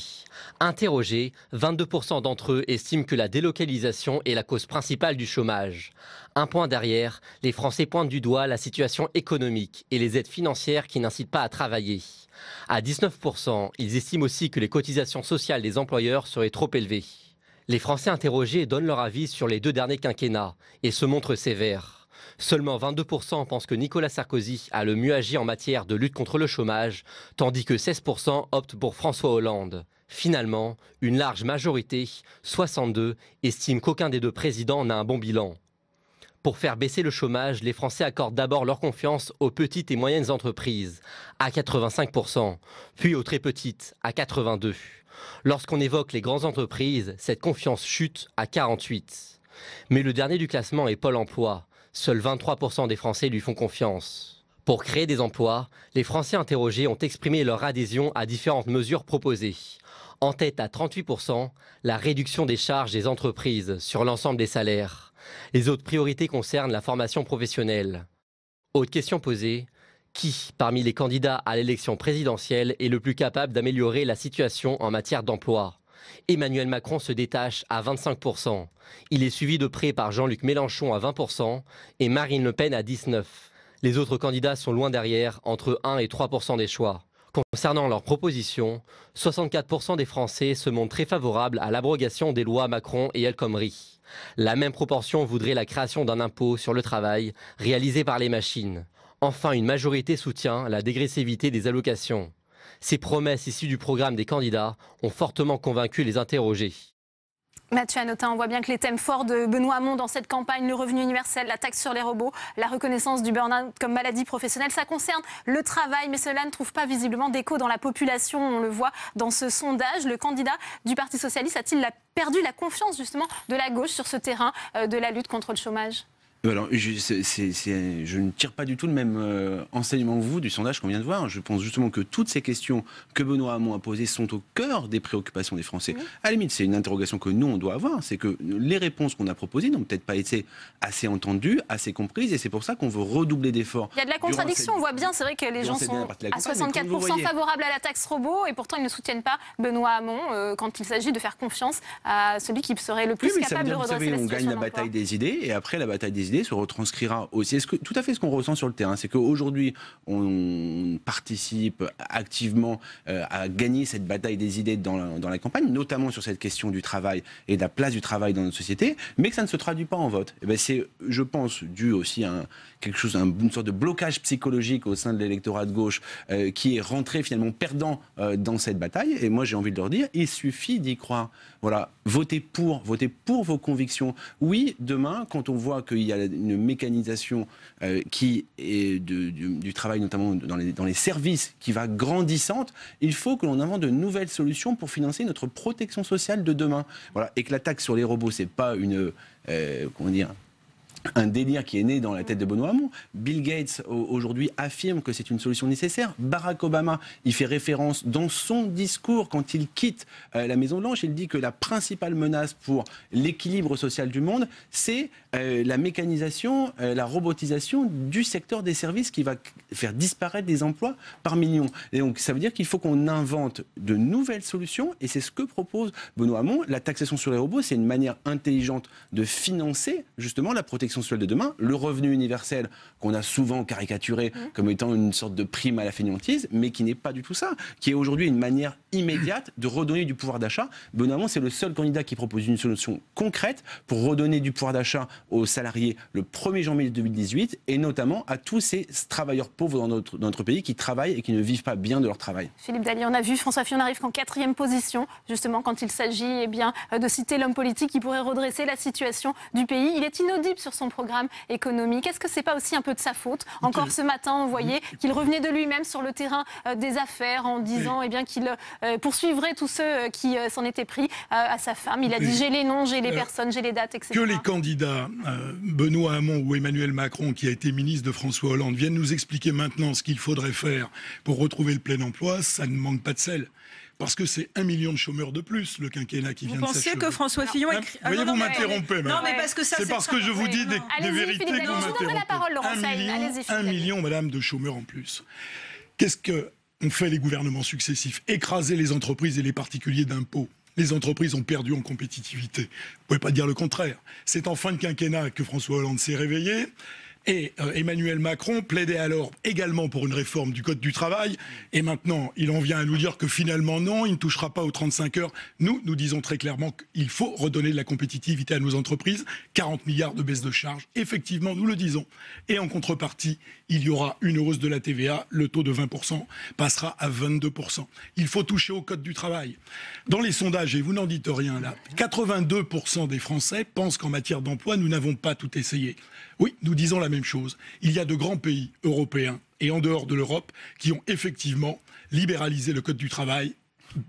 Interrogés, 22% d'entre eux estiment que la délocalisation est la cause principale du chômage. Un point derrière, les Français pointent du doigt la situation économique et les aides financières qui n'incitent pas à travailler. À 19%, ils estiment aussi que les cotisations sociales des employeurs seraient trop élevées. Les Français interrogés donnent leur avis sur les 2 derniers quinquennats et se montrent sévères. Seulement 22% pensent que Nicolas Sarkozy a le mieux agi en matière de lutte contre le chômage, tandis que 16% optent pour François Hollande. Finalement, une large majorité, 62, estiment qu'aucun des 2 présidents n'a un bon bilan. Pour faire baisser le chômage, les Français accordent d'abord leur confiance aux petites et moyennes entreprises, à 85%, puis aux très petites, à 82%. Lorsqu'on évoque les grandes entreprises, cette confiance chute à 48%. Mais le dernier du classement est Pôle emploi. Seuls 23% des Français lui font confiance. Pour créer des emplois, les Français interrogés ont exprimé leur adhésion à différentes mesures proposées. En tête à 38%, la réduction des charges des entreprises sur l'ensemble des salaires. Les autres priorités concernent la formation professionnelle. Autre question posée, qui, parmi les candidats à l'élection présidentielle, est le plus capable d'améliorer la situation en matière d'emploi ? Emmanuel Macron se détache à 25%. Il est suivi de près par Jean-Luc Mélenchon à 20% et Marine Le Pen à 19%. Les autres candidats sont loin derrière, entre 1 et 3% des choix. Concernant leurs propositions, 64% des Français se montrent très favorables à l'abrogation des lois Macron et El Khomri. La même proportion voudrait la création d'un impôt sur le travail réalisé par les machines. Enfin, une majorité soutient la dégressivité des allocations. Ces promesses issues du programme des candidats ont fortement convaincu les interrogés. Mathieu Hanotin, on voit bien que les thèmes forts de Benoît Hamon dans cette campagne, le revenu universel, la taxe sur les robots, la reconnaissance du burn-out comme maladie professionnelle, ça concerne le travail, mais cela ne trouve pas visiblement d'écho dans la population. On le voit dans ce sondage. Le candidat du Parti socialiste a-t-il perdu la confiance justement de la gauche sur ce terrain de la lutte contre le chômage ? Alors, je ne tire pas du tout le même enseignement que vous du sondage qu'on vient de voir. Je pense justement que toutes ces questions que Benoît Hamon a posées sont au cœur des préoccupations des Français. À la limite, c'est une interrogation que nous, on doit avoir. C'est que les réponses qu'on a proposées n'ont peut-être pas été assez entendues, assez comprises, et c'est pour ça qu'on veut redoubler d'efforts. Il y a de la contradiction, on voit bien, c'est vrai que les gens sont à 64% favorables à la taxe robot, et pourtant ils ne soutiennent pas Benoît Hamon quand il s'agit de faire confiance à celui qui serait le plus capable de redresser la situation. On gagne la bataille des idées, et après la bataille des idées se retranscrira aussi. Tout à fait ce qu'on ressent sur le terrain, c'est qu'aujourd'hui, on participe activement à gagner cette bataille des idées dans la campagne, notamment sur cette question du travail et de la place du travail dans notre société, mais que ça ne se traduit pas en vote. Et bien c'est, je pense, dû aussi à une sorte de blocage psychologique au sein de l'électorat de gauche qui est rentré finalement perdant dans cette bataille. Et moi, j'ai envie de leur dire, il suffit d'y croire. Voilà, votez pour vos convictions. Oui, demain, quand on voit qu'il y a une mécanisation qui est du travail, notamment dans les services, qui va grandissante, il faut que l'on invente de nouvelles solutions pour financer notre protection sociale de demain. Voilà, et que la taxe sur les robots, c'est pas un délire qui est né dans la tête de Benoît Hamon. Bill Gates, aujourd'hui, affirme que c'est une solution nécessaire. Barack Obama, il fait référence dans son discours, quand il quitte la Maison-Blanche, il dit que la principale menace pour l'équilibre social du monde, c'est la mécanisation, la robotisation du secteur des services qui va faire disparaître des emplois par millions. Et donc, ça veut dire qu'il faut qu'on invente de nouvelles solutions, et c'est ce que propose Benoît Hamon. La taxation sur les robots, c'est une manière intelligente de financer, justement, la protection sociale de demain, le revenu universel qu'on a souvent caricaturé comme étant une sorte de prime à la fainéantise, mais qui n'est pas du tout ça, qui est aujourd'hui une manière immédiate de redonner du pouvoir d'achat. Benoît Hamon, c'est le seul candidat qui propose une solution concrète pour redonner du pouvoir d'achat aux salariés le 1er janvier 2018, et notamment à tous ces travailleurs pauvres dans notre pays qui travaillent et qui ne vivent pas bien de leur travail. Philippe Dallier, on a vu François Fillon n'arrive qu'en 4e position, justement quand il s'agit de citer l'homme politique qui pourrait redresser la situation du pays. Il est inaudible sur son programme économique. Est-ce que c'est pas aussi un peu de sa faute ? Encore ce matin, on voyait qu'il revenait de lui-même sur le terrain des affaires en disant qu'il poursuivrait tous ceux qui s'en étaient pris à sa femme. Il a dit j'ai les noms, j'ai les personnes, j'ai les dates, etc. Que les candidats Benoît Hamon ou Emmanuel Macron, qui a été ministre de François Hollande, viennent nous expliquer maintenant ce qu'il faudrait faire pour retrouver le plein emploi, ça ne manque pas de sel. Parce que c'est 1 million de chômeurs de plus, le quinquennat qui vient de s'achever. Vous pensez que François Fillon écrit... Voyez, vous m'interrompez. Non, mais parce que ça, c'est parce que je vous dis des vérités que vous m'interrompez. La parole, Laurent Saïd. 1 million, madame, de chômeurs en plus. Qu'est-ce que ont fait les gouvernements successifs, écraser les entreprises et les particuliers d'impôts. Les entreprises ont perdu en compétitivité. Vous ne pouvez pas dire le contraire. C'est en fin de quinquennat que François Hollande s'est réveillé. Et Emmanuel Macron plaidait alors également pour une réforme du Code du travail. Et maintenant, il en vient à nous dire que finalement, non, il ne touchera pas aux 35 heures. Nous disons très clairement qu'il faut redonner de la compétitivité à nos entreprises. 40 milliards de baisse de charges. Effectivement, nous le disons. Et en contrepartie, il y aura une hausse de la TVA. Le taux de 20% passera à 22%. Il faut toucher au Code du travail. Dans les sondages, et vous n'en dites rien là, 82% des Français pensent qu'en matière d'emploi, nous n'avons pas tout essayé. Oui, nous disons la même chose. Il y a de grands pays européens et en dehors de l'Europe qui ont effectivement libéralisé le Code du travail,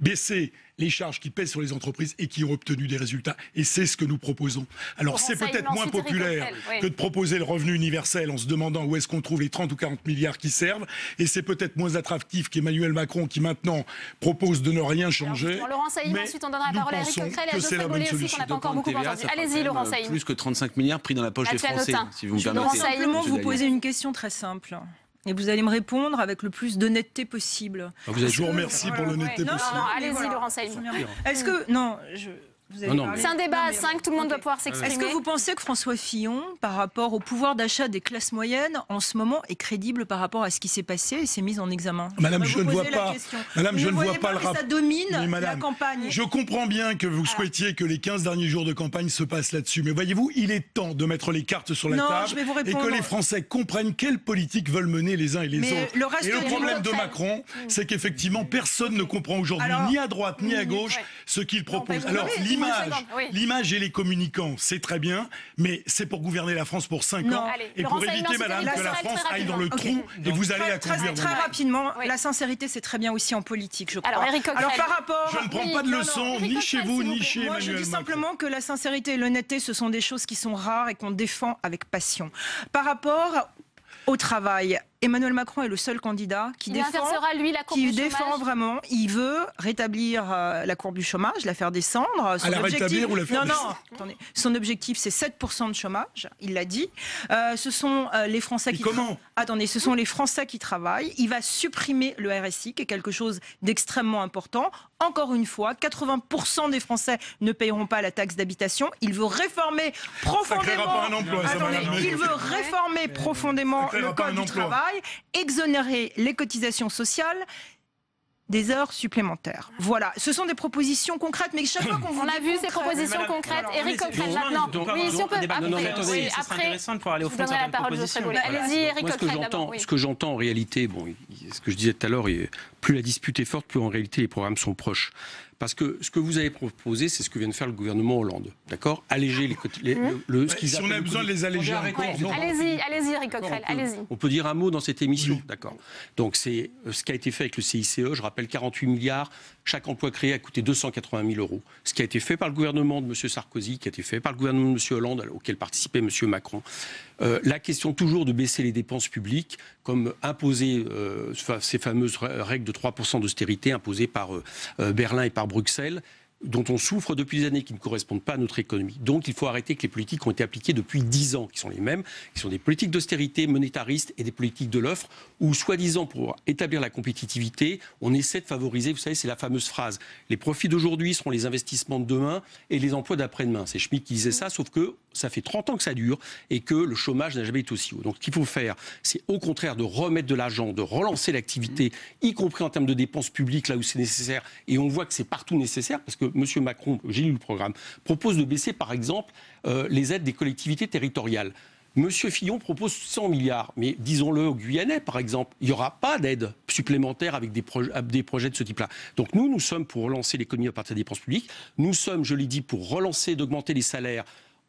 baissé les charges qui pèsent sur les entreprises et qui ont obtenu des résultats. Et c'est ce que nous proposons. Alors c'est peut-être moins populaire que de proposer le revenu universel en se demandant où est-ce qu'on trouve les 30 ou 40 milliards qui servent. Et c'est peut-être moins attractif qu'Emmanuel Macron qui maintenant propose de ne rien changer. Laurent Saïm, ensuite on donnera la parole à Éric Coquerel et à Geoffroy Bollée aussi qu'on n'a pas encore beaucoup entendu. Allez-y Laurent Saïm. Plus que 35 milliards pris dans la poche des Français, si vous me permettez. Laurent Saïm, simplement vous poser une question très simple. Et vous allez me répondre avec le plus d'honnêteté possible. Je vous remercie pour l'honnêteté possible. Non, allez-y, Laurent Saïm. Est-ce que... Non, c'est un débat à 5, tout le monde doit pouvoir s'exprimer. Est-ce que vous pensez que François Fillon, par rapport au pouvoir d'achat des classes moyennes, en ce moment, est crédible par rapport à ce qui s'est passé et s'est mis en examen? Madame, je ne vois pas. Madame, je ne vois pas le rapport. Ça domine la campagne. Je comprends bien que vous souhaitiez que les 15 derniers jours de campagne se passent là-dessus. Mais voyez-vous, il est temps de mettre les cartes sur la table et que les Français comprennent quelle politique veulent mener les uns et les autres. Et le problème de Macron, c'est qu'effectivement, personne ne comprend aujourd'hui, ni à droite ni à gauche, ce qu'il propose. Alors, l'image et les communicants, c'est très bien, mais c'est pour gouverner la France pour 5 ans et pour éviter, madame, que la France aille dans le trou et vous allez à conduire. Très rapidement, la sincérité, c'est très bien aussi en politique, je crois. Alors par rapport... Je ne prends pas de leçons, ni chez vous, ni chez Emmanuel Macron. Je dis simplement que la sincérité et l'honnêteté, ce sont des choses qui sont rares et qu'on défend avec passion. Par rapport au travail, Emmanuel Macron est le seul candidat qui défend vraiment. Il veut rétablir la courbe du chômage, la faire descendre. Rétablir ou la faire descendre ? Non, attendez. Son objectif, c'est 7% de chômage. Il l'a dit. Ce sont les Français qui. Comment ? Attendez, ce sont les Français qui travaillent. Il va supprimer le RSI, qui est quelque chose d'extrêmement important. Encore une fois, 80% des Français ne payeront pas la taxe d'habitation. Il veut réformer profondément. Il veut réformer profondément le code du travail. Exonérer les cotisations sociales des heures supplémentaires. Voilà, ce sont des propositions concrètes, mais chaque fois qu'on vous on a vu ces propositions concrètes. Éric Coquerel maintenant. Oui, si on peut. Après, c'est intéressant pour aller au fond de certaines propositions. Allez-y, Éric Coquerel. Ce que j'entends en réalité, ce que je disais tout à l'heure, plus la dispute est forte, plus en réalité les programmes sont proches. Parce que ce que vous avez proposé, c'est ce que vient de faire le gouvernement Hollande. D'accord ? Alléger si on a besoin de les alléger encore. Allez-y, Éric Coquerel, allez-y. On peut dire un mot dans cette émission. D'accord. Donc c'est ce qui a été fait avec le CICE. Je rappelle 48 milliards. Chaque emploi créé a coûté 280 000 euros. Ce qui a été fait par le gouvernement de M. Sarkozy, qui a été fait par le gouvernement de M. Hollande, auquel participait M. Macron. La question toujours de baisser les dépenses publiques, comme imposer ces fameuses règles de 3% d'austérité imposées par Berlin et par Bruxelles, dont on souffre depuis des années, qui ne correspondent pas à notre économie. Donc il faut arrêter que les politiques qui ont été appliquées depuis 10 ans, qui sont les mêmes, qui sont des politiques d'austérité monétariste et des politiques de l'offre, où soi-disant pour établir la compétitivité, on essaie de favoriser, vous savez, c'est la fameuse phrase, les profits d'aujourd'hui seront les investissements de demain et les emplois d'après-demain. C'est Schmitt qui disait ça, sauf que ça fait 30 ans que ça dure et que le chômage n'a jamais été aussi haut. Donc ce qu'il faut faire, c'est au contraire de remettre de l'argent, de relancer l'activité, y compris en termes de dépenses publiques, là où c'est nécessaire. Et on voit que c'est partout nécessaire, parce que M. Macron, j'ai lu le programme, propose de baisser par exemple les aides des collectivités territoriales. M. Fillon propose 100 milliards, mais disons-le aux Guyanais, par exemple, il n'y aura pas d'aide supplémentaire avec des projets de ce type-là. Donc nous sommes pour relancer l'économie à partir des dépenses publiques. Nous sommes, je l'ai dit, pour relancer, d'augmenter les salaires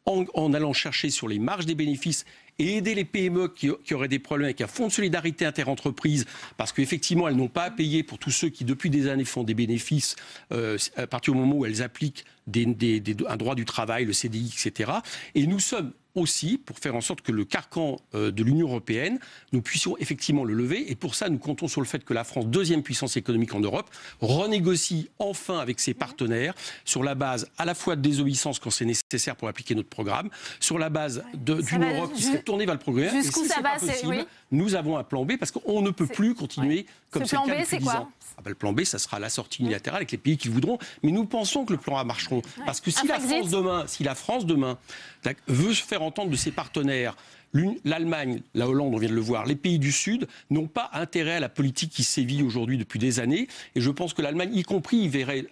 en allant chercher sur les marges des bénéfices et aider les PME qui auraient des problèmes avec un fonds de solidarité interentreprises, parce qu'effectivement, elles n'ont pas à payer pour tous ceux qui, depuis des années, font des bénéfices à partir du moment où elles appliquent un droit du travail, le CDI, etc. Et nous sommes aussi pour faire en sorte que le carcan de l'Union européenne, nous puissions effectivement le lever. Et pour ça, nous comptons sur le fait que la France, deuxième puissance économique en Europe, renégocie enfin avec ses partenaires sur la base à la fois de désobéissance quand c'est nécessaire pour appliquer notre programme, sur la base d'une Europe qui serait tournée vers le progrès. Et si c'est pas possible, nous avons un plan B parce qu'on ne peut plus continuer comme c'est le cas depuis 10 ans. Le plan B, ça sera la sortie unilatérale avec les pays qui voudront. Mais nous pensons que le plan A marcheront. Parce que si la France demain veut se faire entendre de ses partenaires, l'Allemagne, la Hollande, on vient de le voir, les pays du Sud n'ont pas intérêt à la politique qui sévit aujourd'hui depuis des années. Et je pense que l'Allemagne, y compris, y verrait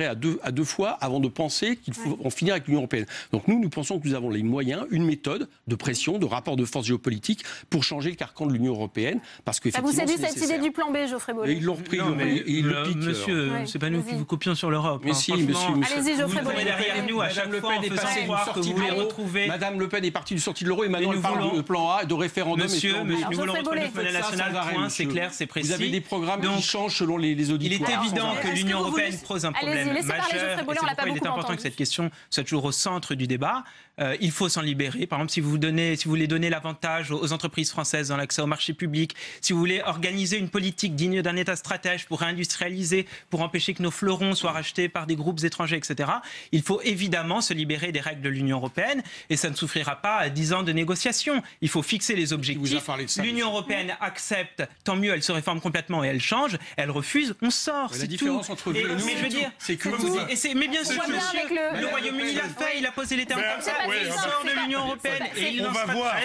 à deux fois avant de penser qu'il faut en finir avec l'Union européenne. Donc nous pensons que nous avons les moyens, une méthode de pression, de rapport de force géopolitique pour changer le carcan de l'Union européenne. Parce que ça vous séduit cette idée du plan B, Geoffrey Bollée? Ils l'ont repris, ils le piquent. Monsieur, c'est pas nous qui vous copions sur l'Europe. Mais si, monsieur. Allez-y, Geoffrey Bollée. Derrière nous, à chaque fois, en faisant croire que vous voulez retrouver... Madame Le Pen est partie du sortie de l'euro et maintenant elle parle du plan A, de référendum. Monsieur, nous voulons retrouver notre monnaie nationale, point, c'est clair, c'est précis. Vous avez des programmes qui changent selon les auditeurs. Il est évident que l'Union européenne pose un problème majeur. Et c'est pourquoi il est important que cette question soit toujours au centre du débat. Il faut s'en libérer. Par exemple, si vous voulez donner l'avantage aux entreprises françaises dans l'accès au marché public, si vous voulez organiser une politique digne d'un État stratège pour réindustrialiser, pour empêcher que nos fleurons soient rachetés par des groupes étrangers, etc., il faut évidemment se libérer des règles de l'Union européenne et ça ne souffrira pas à 10 ans de négociations. Il faut fixer les objectifs. L'Union européenne accepte, tant mieux, elle se réforme complètement et elle change. Elle refuse, on sort. La différence entre vous et nous, mais je veux dire, c'est que mais bien sûr, monsieur, le Royaume-Uni l'a fait, il a posé les termes comme ça. Il sort de l'Union européenne et il on va voir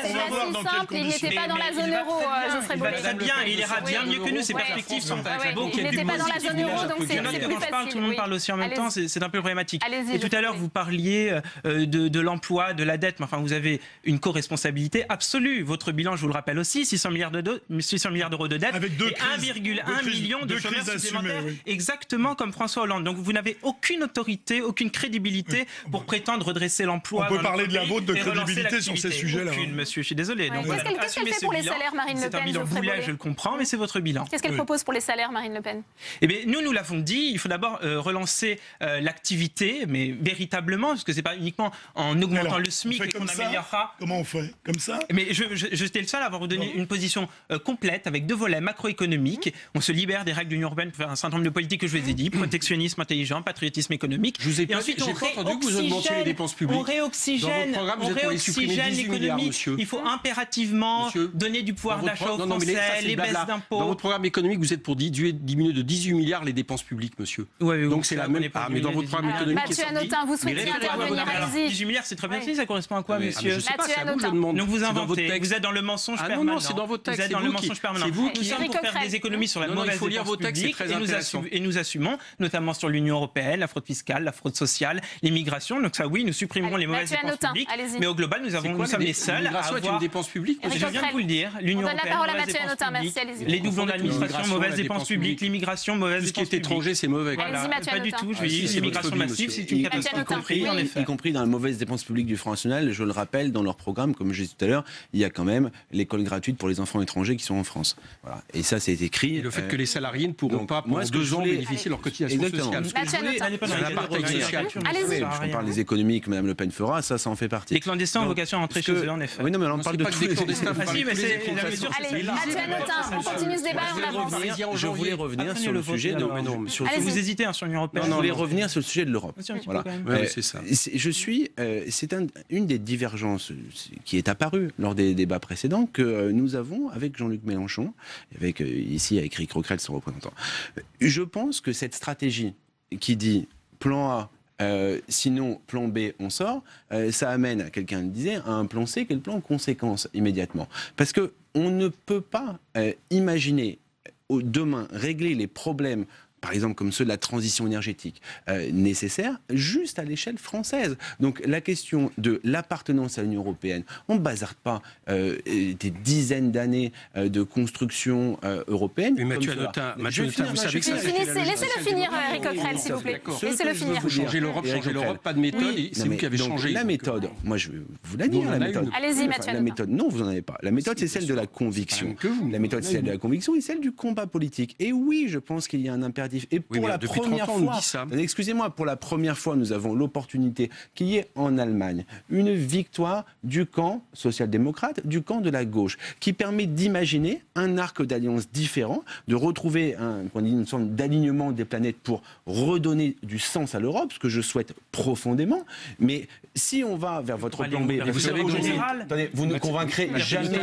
dans quelles conditions. Il n'était pas dans la zone euro, Geoffrey Bollée. Il va bien, il ira bien mieux que nous. Ses perspectives sont beaux. Il n'était pas dans la zone euro, donc c'est plus facile. Quand je parle, tout le monde parle aussi en même temps. C'est un peu problématique. Et tout à l'heure, vous parliez de l'emploi, de la dette. Mais enfin, vous avez une co-responsabilité absolue. Votre bilan, je vous le rappelle aussi, 600 milliards d'euros de dette et 1,1 million de chômeurs supplémentaires, exactement comme François Hollande. Donc vous n'avez aucune autorité, aucune crédibilité pour prétendre redresser l'emploi. On peut parler de la vôtre de crédibilité sur ces sujets-là. Aucune, monsieur, je suis désolé. Qu'est-ce qu'elle fait pour les salaires, Marine Le Pen? C'est un bilan boulet, je le comprends, mais c'est votre bilan. Qu'est-ce qu'elle propose pour les salaires, Marine Le Pen? Eh bien, nous l'avons dit, il faut d'abord relancer l'activité, mais véritablement, parce que c'est pas uniquement en augmentant le SMIC qu'on améliorera. Comment on fait? Comme ça? Mais j'étais le seul à avoir redonné une position complète avec 2 volets macroéconomiques. On se libère des règles de l'Union européenne pour faire un certain nombre de politiques que je vous ai dit, protectionnisme intelligent, patriotisme économique. Je vous ai pas ensuite, j'ai pas entendu que vous augmentiez les dépenses publiques. On réoxygène l'économie. Il faut impérativement donner du pouvoir d'achat aux Français, les baisses d'impôts. Dans votre programme économique, vous êtes pour diminuer de 18 milliards les dépenses publiques, monsieur. Donc c'est la même. Mais dans votre programme économique, Mathieu Hanotin, vous souhaitez intervenir? Allez-y. 18 milliards, c'est très bien. Ça correspond à quoi, monsieur? Je sais pas, c'est à vous que je demande. Donc vous inventez. Vous êtes dans le mensonge permanent. Non, c'est dans votre texte. Vous êtes dans le mensonge permanent. Nous sommes pour faire des économies sur la mauvaise dépense publique et nous assumons, notamment sur l'Union européenne, la fraude fiscale, la fraude sociale, l'immigration. Donc ça, oui, nous supprimerons les mauvaises dépenses publiques. Mais au global, nous sommes les seuls à avoir... une dépense publique. Je viens de vous le dire. L'Union européenne, mauvaise dépense publique. Les doublons d'administration, mauvaise dépense publique. L'immigration, mauvaise dépense publique. Tout ce qui est étranger, c'est mauvais. Pas du tout. Je vais dire l'immigration massive, c'est une catastrophe. Y compris dans la mauvaise dépense publique du Front National. Je le rappelle, dans leur programme, comme je disais tout à l'heure, il y a quand même l'école gratuite pour les enfants étrangers qui sont en France. Voilà. Et ça, c'est écrit. Et le fait que les salariés ne pourront pas, pendant 2 ans, bénéficier de leur cotisation sociale. On parle des économies que Mme Le Pen fera, ça en fait partie. Les clandestins ont vocation à rentrer chez eux, en effet. Oui, non, mais on parle de tous les clandestins. Allez, Mathieu Hanotin, on continue ce débat et on avance. Je voulais revenir sur le sujet de... Vous hésitez sur l'Union européenne. Non, je voulais revenir sur le sujet de l'Europe. Voilà. C'est ça. C'est une des divergences qui est apparue lors des débats précédents que nous avons avec Jean-Luc Mélenchon, avec Éric Coquerel, son représentant. Je pense que cette stratégie qui dit plan A, sinon plan B, on sort, ça amène, quelqu'un le disait, à un plan C qui est le plan conséquence immédiatement. Parce qu'on ne peut pas imaginer demain régler les problèmes, par exemple comme ceux de la transition énergétique, nécessaires, juste à l'échelle française. Donc la question de l'appartenance à l'Union européenne, on ne bazarde pas des dizaines d'années de construction européenne. Mais Mathieu Hanotin, vous savez que ça... Laissez-le finir, Éric Coquerel, s'il vous plaît. Laissez-le finir. Vous changez l'Europe, pas de méthode, c'est vous qui avez changé. La méthode, moi je vous la dis, la méthode. Allez-y, Mathieu Hanotin. Non, vous n'en avez pas. La méthode, c'est celle de la conviction. La méthode, c'est celle de la conviction et celle du combat politique. Et oui, je pense qu'il y a un impératif significatif. Et pour la depuis première 30 ans, on nous fois, dit ça. excusez-moi, pour la première fois, nous avons l'opportunité qu'il y ait en Allemagne une victoire du camp social-démocrate, du camp de la gauche, qui permet d'imaginer un arc d'alliance différent, de retrouver une sorte d'alignement des planètes pour redonner du sens à l'Europe, ce que je souhaite profondément. Mais si on va vers votre plan B, vous savez attendez, vous ne convaincrez jamais.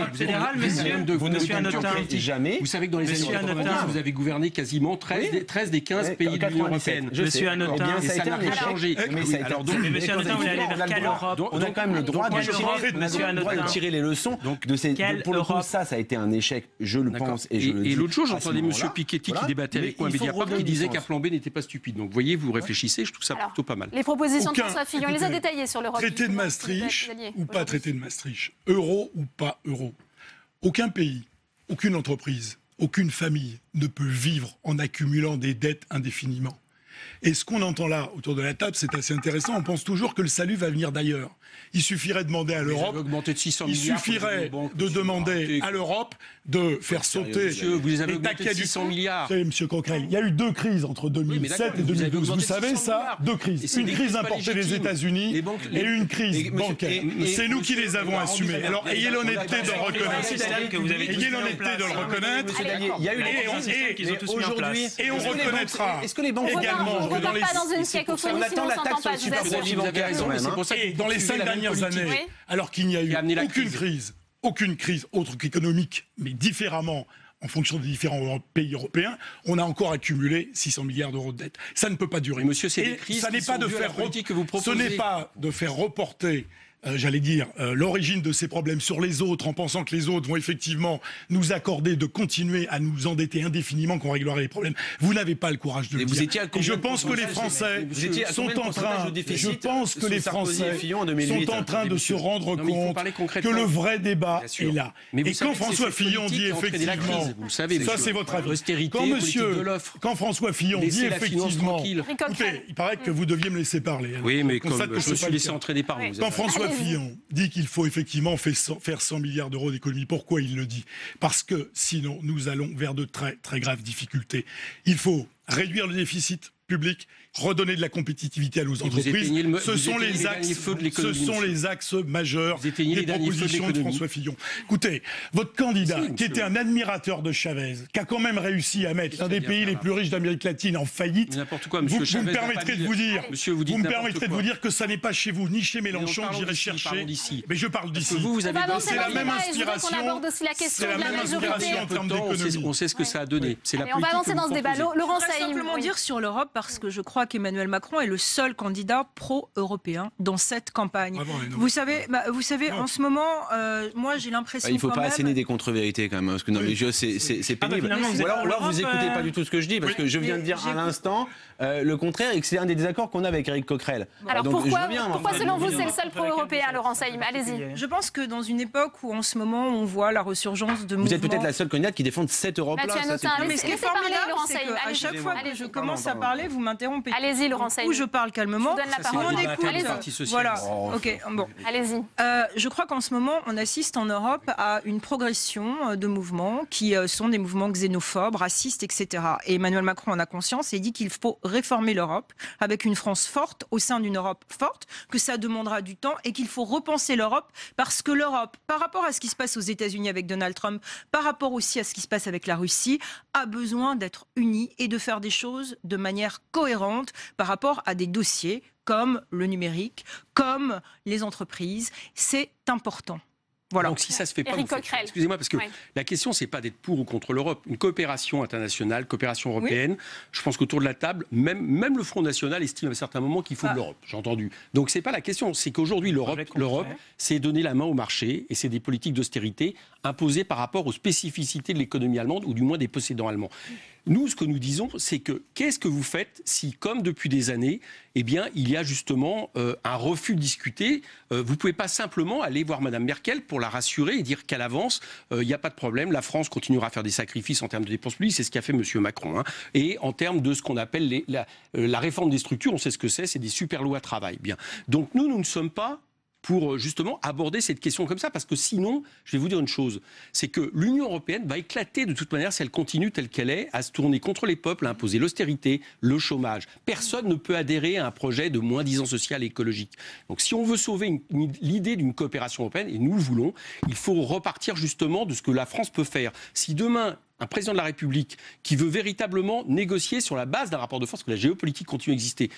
Vous ne convaincrez jamais. Vous savez que dans les années 90, vous avez gouverné quasiment 13 des 15 pays de l'Union européenne. Monsieur Anotin, et ça n'a rien changé. Monsieur Anotin, vous allez vers quelle Europe? On a quand même le droit de tirer les leçons de ces. Pour le coup, ça a été un échec, je le pense, et je le dis. Et l'autre jour, j'entendais Monsieur Piketty qui débattait avec moi à Mediapart, qui disait qu'un plan B n'était pas stupide. Donc, vous voyez, vous réfléchissez, je trouve ça plutôt pas mal. Les propositions de François Fillon, il les a détaillées sur l'Europe. Traité de Maastricht ou pas traité de Maastricht, euro ou pas euro. Aucun pays, aucune entreprise, aucune famille ne peut vivre en accumulant des dettes indéfiniment. Et ce qu'on entend là, autour de la table, c'est assez intéressant. On pense toujours que le salut va venir d'ailleurs. Il suffirait de demander à l'Europe. Il suffirait de demander à l'Europe de faire sauter les taquets du 600 milliards. Monsieur Coquerel, il y a eu 2 crises entre 2007 et 2012. Vous savez ça, 2 crises. Une crise importée des États-Unis et une crise bancaire. C'est nous qui les avons assumées. Alors ayez l'honnêteté de le reconnaître. Ayez l'honnêteté de le reconnaître. Il y a eu des systèmes qu'ils ont tous mis en place. Et on reconnaîtra également. On ne repart pas dans une cacophonie, sinon on ne s'entend pas. Et dans les 5 dernières années, alors qu'il n'y a eu aucune crise autre qu'économique, mais différemment en fonction des différents pays européens, on a encore accumulé 600 milliards d'euros de dette. Ça ne peut pas durer. Monsieur, c'est des crises qui sont dues à la politique que vous proposez. Ce n'est pas de faire reporter l'origine de ces problèmes sur les autres, en pensant que les autres vont effectivement nous accorder de continuer à nous endetter indéfiniment, qu'on réglerait les problèmes. Vous n'avez pas le courage de le dire. Et je pense que les Français sont en train de se rendre compte que le vrai débat est là. Et quand François Fillon dit effectivement, ça c'est votre avis. Quand François Fillon dit effectivement, écoutez, il paraît que vous deviez me laisser parler. Oui, mais comme je me suis laissé entraîner par vous. Quand François Fillon dit qu'il faut effectivement faire 100 milliards d'euros d'économie. Pourquoi il le dit? Parce que sinon, nous allons vers de très, très graves difficultés. Il faut réduire le déficit public, redonner de la compétitivité à nos entreprises. Ce sont les axes majeurs des propositions de François Fillon. Écoutez, votre candidat, qui était un admirateur de Chavez, qui a quand même réussi à mettre l'un des pays les plus riches d'Amérique latine en faillite, vous me permettrez de vous dire que ça n'est pas chez vous, ni chez Mélenchon que j'irai chercher. Mais je parle d'ici. C'est la même inspiration. C'est la même inspiration en termes d'économie. On sait ce que ça a donné. On va avancer dans ce débat. Laurent Saïm. Je voudrais simplement dire sur l'Europe, parce que je crois qu'Emmanuel Macron est le seul candidat pro-européen dans cette campagne. Vous savez, en ce moment, moi j'ai l'impression il ne faut pas asséner des contre-vérités quand même, parce que dans les jeux c'est pénible. Ou alors vous n'écoutez pas du tout ce que je dis, parce que je viens de dire à l'instant le contraire, et que c'est un des désaccords qu'on a avec Éric Coquerel. Alors pourquoi selon vous c'est le seul pro-européen, Laurent Saïm? Allez-y. Je pense que dans une époque où en ce moment on voit la ressurgence de mouvements... Vous êtes peut-être la seule candidate qui défend cette Europe-là. Mais ce qui est formidable, c'est qu'à chaque fois que je commence à parler, vous m'interrompez. Allez-y, Laurent Saïm. Où je parle calmement. Je donne la parole. On écoute. Voilà. Ok. Bon. Allez-y. Je crois qu'en ce moment, on assiste en Europe à une progression de mouvements qui sont des mouvements xénophobes, racistes, etc. Et Emmanuel Macron en a conscience et dit qu'il faut réformer l'Europe avec une France forte au sein d'une Europe forte, que ça demandera du temps et qu'il faut repenser l'Europe parce que l'Europe, par rapport à ce qui se passe aux États-Unis avec Donald Trump, par rapport aussi à ce qui se passe avec la Russie, a besoin d'être unie et de faire des choses de manière cohérente par rapport à des dossiers comme le numérique, comme les entreprises. C'est important. Voilà. Donc si ça se fait pas, excusez-moi, parce que la question c'est pas d'être pour ou contre l'Europe. Une coopération internationale, coopération européenne. Je pense qu'autour de la table, même le Front National estime à un certain moment qu'il faut de l'Europe. J'ai entendu. Donc c'est pas la question. C'est qu'aujourd'hui l'Europe, c'est donner la main au marché et c'est des politiques d'austérité imposées par rapport aux spécificités de l'économie allemande ou du moins des possédants allemands. Nous, ce que nous disons, c'est que qu'est-ce que vous faites si, comme depuis des années, eh bien, il y a justement un refus de discuter. Vous ne pouvez pas simplement aller voir Mme Merkel pour la rassurer et dire qu'à l'avance, il n'y a pas de problème, la France continuera à faire des sacrifices en termes de dépenses publiques, c'est ce qu'a fait M. Macron. Hein. Et en termes de ce qu'on appelle la réforme des structures, on sait ce que c'est des super lois travail. Bien. Donc nous ne sommes pas pour justement aborder cette question comme ça, parce que sinon, je vais vous dire une chose, c'est que l'Union européenne va éclater de toute manière si elle continue telle qu'elle est, à se tourner contre les peuples, à imposer l'austérité, le chômage. Personne ne peut adhérer à un projet de moins-disant social et écologique. Donc si on veut sauver l'idée d'une coopération européenne, et nous le voulons, il faut repartir justement de ce que la France peut faire. Si demain, un président de la République qui veut véritablement négocier sur la base d'un rapport de force, que la géopolitique continue à exister,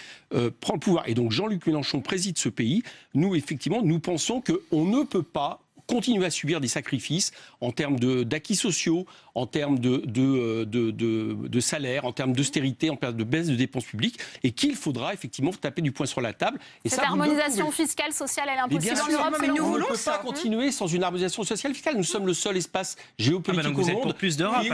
prend le pouvoir, et donc Jean-Luc Mélenchon préside ce pays, nous, effectivement, nous pensons qu'on ne peut pas continuer à subir des sacrifices en termes d'acquis sociaux, en termes de salaire, en termes d'austérité, en termes de baisse de dépenses publiques, et qu'il faudra effectivement taper du poing sur la table. Et cette harmonisation fiscale, sociale, elle est impossible en Europe. Mais nous ne pouvons pas continuer sans une harmonisation sociale fiscale. Nous sommes le seul espace géopolitique au monde plus d'Europe,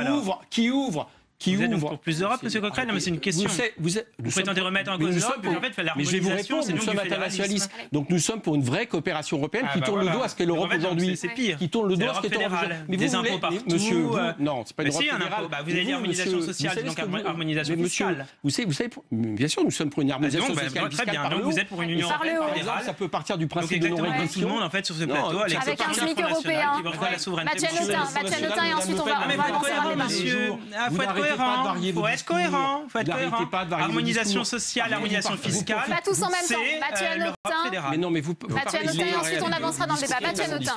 qui ouvre. Vous êtes donc pour plus d'Europe, M. Coquerel? Non, mais c'est une question. Vous prétendez remettre en cause l'Europe, mais en fait, faire mais je vais vous répondre, nous sommes internationalistes. Donc nous sommes pour une vraie coopération européenne qui tourne le dos à ce qu'est l'Europe aujourd'hui. C'est pire. Qui tourne le dos à ce qu'est l'Europe aujourd'hui. Mais des impôts partout. Monsieur, non, c'est pas une Europe fédérale. Vous avez dit harmonisation sociale, donc harmonisation fiscale. Vous savez, bien sûr, nous sommes pour une harmonisation sociale. Très bien, donc vous êtes pour une union européenne fédérale. Ça peut partir du principe de non-régression. Tout le monde, en fait, sur ce plateau, avec un SMIC européen. Qui va la souveraineté. Mathieu Notin, et ensuite on va avancer dans le débat. Il faut être cohérent. Il faut être cohérent. Harmonisation sociale, harmonisation fiscale. Pas tous en même temps. Mathieu Notin. Mais non, mais vous. Mathieu Notin, et ensuite on avancera dans le débat. Mathieu Notin.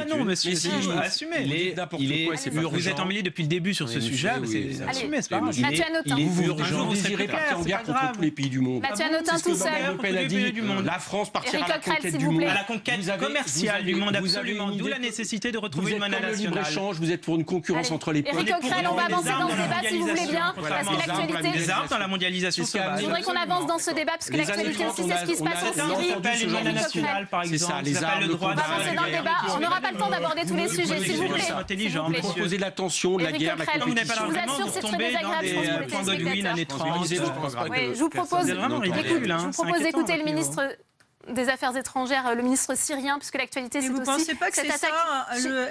Non, monsieur, assumez. Vous êtes emmêlé depuis le début sur ce sujet. Assumez, c'est pas grave. Mathieu Notin. Vous désirez partir en guerre contre tous les pays du monde. Mathieu Notin tout seul. Le Pen a dit la France partira à la conquête du monde. À la conquête commerciale du monde, absolument. D'où la nécessité de retrouver une monnaie nationale. Vous êtes pour une concurrence entre les peuples. Éric Coquerel, on va avancer dans ce débat si vous voulez bien, parce que l'actualité. Des armes dans la mondialisation sauvage. Je voudrais qu'on avance dans ce débat, parce que l'actualité aussi, c'est ce qui se passe en Syrie. Une monnaie nationale, par exemple. C'est ça, les armes. Le droit on va avancer dans le débat. On n'aura pas le temps d'aborder tous les sujets, s'il vous plaît. Intelligent. Vous proposez de la tension, de la guerre, de la compétition. Je vous assure, c'est très désagréable, je pense, pour les téléspectateurs. Je vous propose d'écouter le ministre des Affaires étrangères, le ministre syrien, puisque l'actualité, c'est aussi... Vous ne pensez pas que c'est ça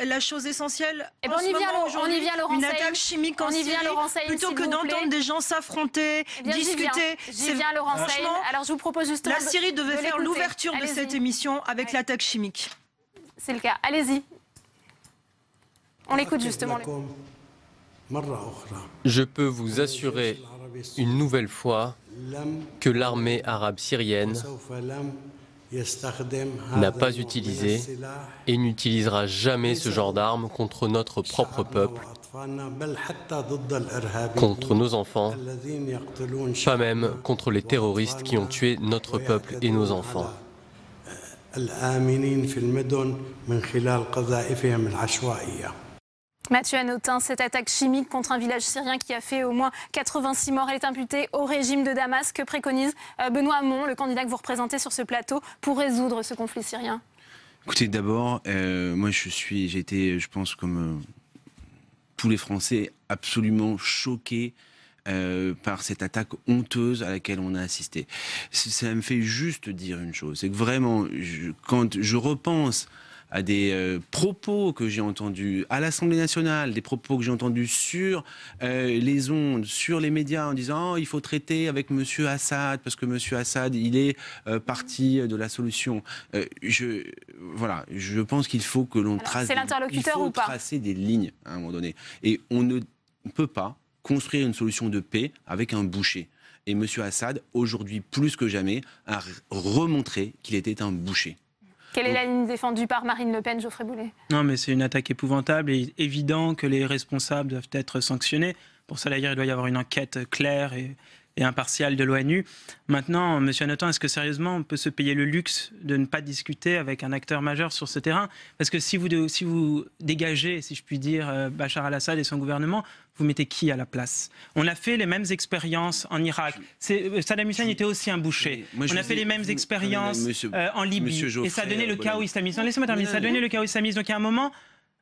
la chose essentielle? Eh ben on y vient, Laurent Une Saïd. attaque chimique en Syrie, plutôt que d'entendre des gens s'affronter, discuter. J'y viens, Laurent Saïd. Alors je vous propose justement... La Syrie devait faire l'ouverture de cette émission avec l'attaque chimique. C'est le cas. Allez-y. On l'écoute justement. Je peux vous assurer une nouvelle fois que l'armée arabe syrienne n'a pas utilisé et n'utilisera jamais ce genre d'armes contre notre propre peuple, contre nos enfants, pas même contre les terroristes qui ont tué notre peuple et nos enfants. Mathieu Hanotin, cette attaque chimique contre un village syrien qui a fait au moins 86 morts, elle est imputée au régime de Damas. Que préconise Benoît Hamon, le candidat que vous représentez sur ce plateau, pour résoudre ce conflit syrien? Écoutez, d'abord, moi j'ai été, je pense, comme tous les Français, absolument choqué par cette attaque honteuse à laquelle on a assisté. Ça me fait juste dire une chose, c'est que vraiment, quand je repense à des propos que j'ai entendus à l'Assemblée nationale, des propos que j'ai entendus sur les ondes, sur les médias, en disant il faut traiter avec M. Assad, parce que M. Assad, il est parti de la solution. Voilà, je pense qu'il faut que l'on trace... C'est l'interlocuteur ou pas? Tracer des lignes à un moment donné. Et on ne peut pas construire une solution de paix avec un boucher. Et M. Assad, aujourd'hui plus que jamais, a remontré qu'il était un boucher. Quelle est la ligne défendue par Marine Le Pen, Geoffrey Boulet? Non, mais c'est une attaque épouvantable et évident que les responsables doivent être sanctionnés. Pour ça, d'ailleurs, il doit y avoir une enquête claire et impartiale de l'ONU. Maintenant, M. Hanotin, est-ce que sérieusement on peut se payer le luxe de ne pas discuter avec un acteur majeur sur ce terrain? Parce que si vous dégagez, si je puis dire, Bachar al-Assad et son gouvernement, vous mettez qui à la place? On a fait les mêmes expériences en Irak. Saddam Hussein était aussi un boucher. On a fait les mêmes expériences en Libye. Et ça a donné le chaos islamiste. Laissez-moi terminer. Ça a donné le chaos islamiste. Donc, à un moment,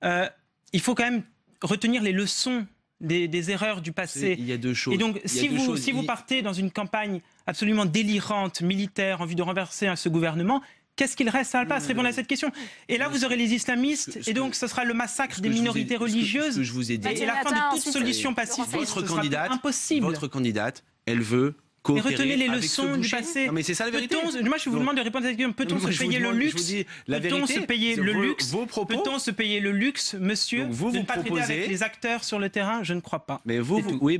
il faut quand même retenir les leçons des erreurs du passé. Il y a deux choses. Et donc, si vous partez dans une campagne absolument délirante, militaire, en vue de renverser ce gouvernement, qu'est-ce qu'il reste à la place? Répondre à cette question. Et là, vous aurez les islamistes, et donc ce sera le massacre des minorités religieuses. Ce que je vous ai dit. Et la fin de toute solution pacifique. Votre candidate, elle veut Mais retenez les leçons du passé. Non, mais c'est ça la vérité. Moi, je vous demande de répondre à cette question. Peut-on se payer le luxe? Peut-on se payer le luxe? Peut-on se payer le luxe, monsieur, de ne pas traiter avec les acteurs sur le terrain? Je ne crois pas. Mais vous proposez,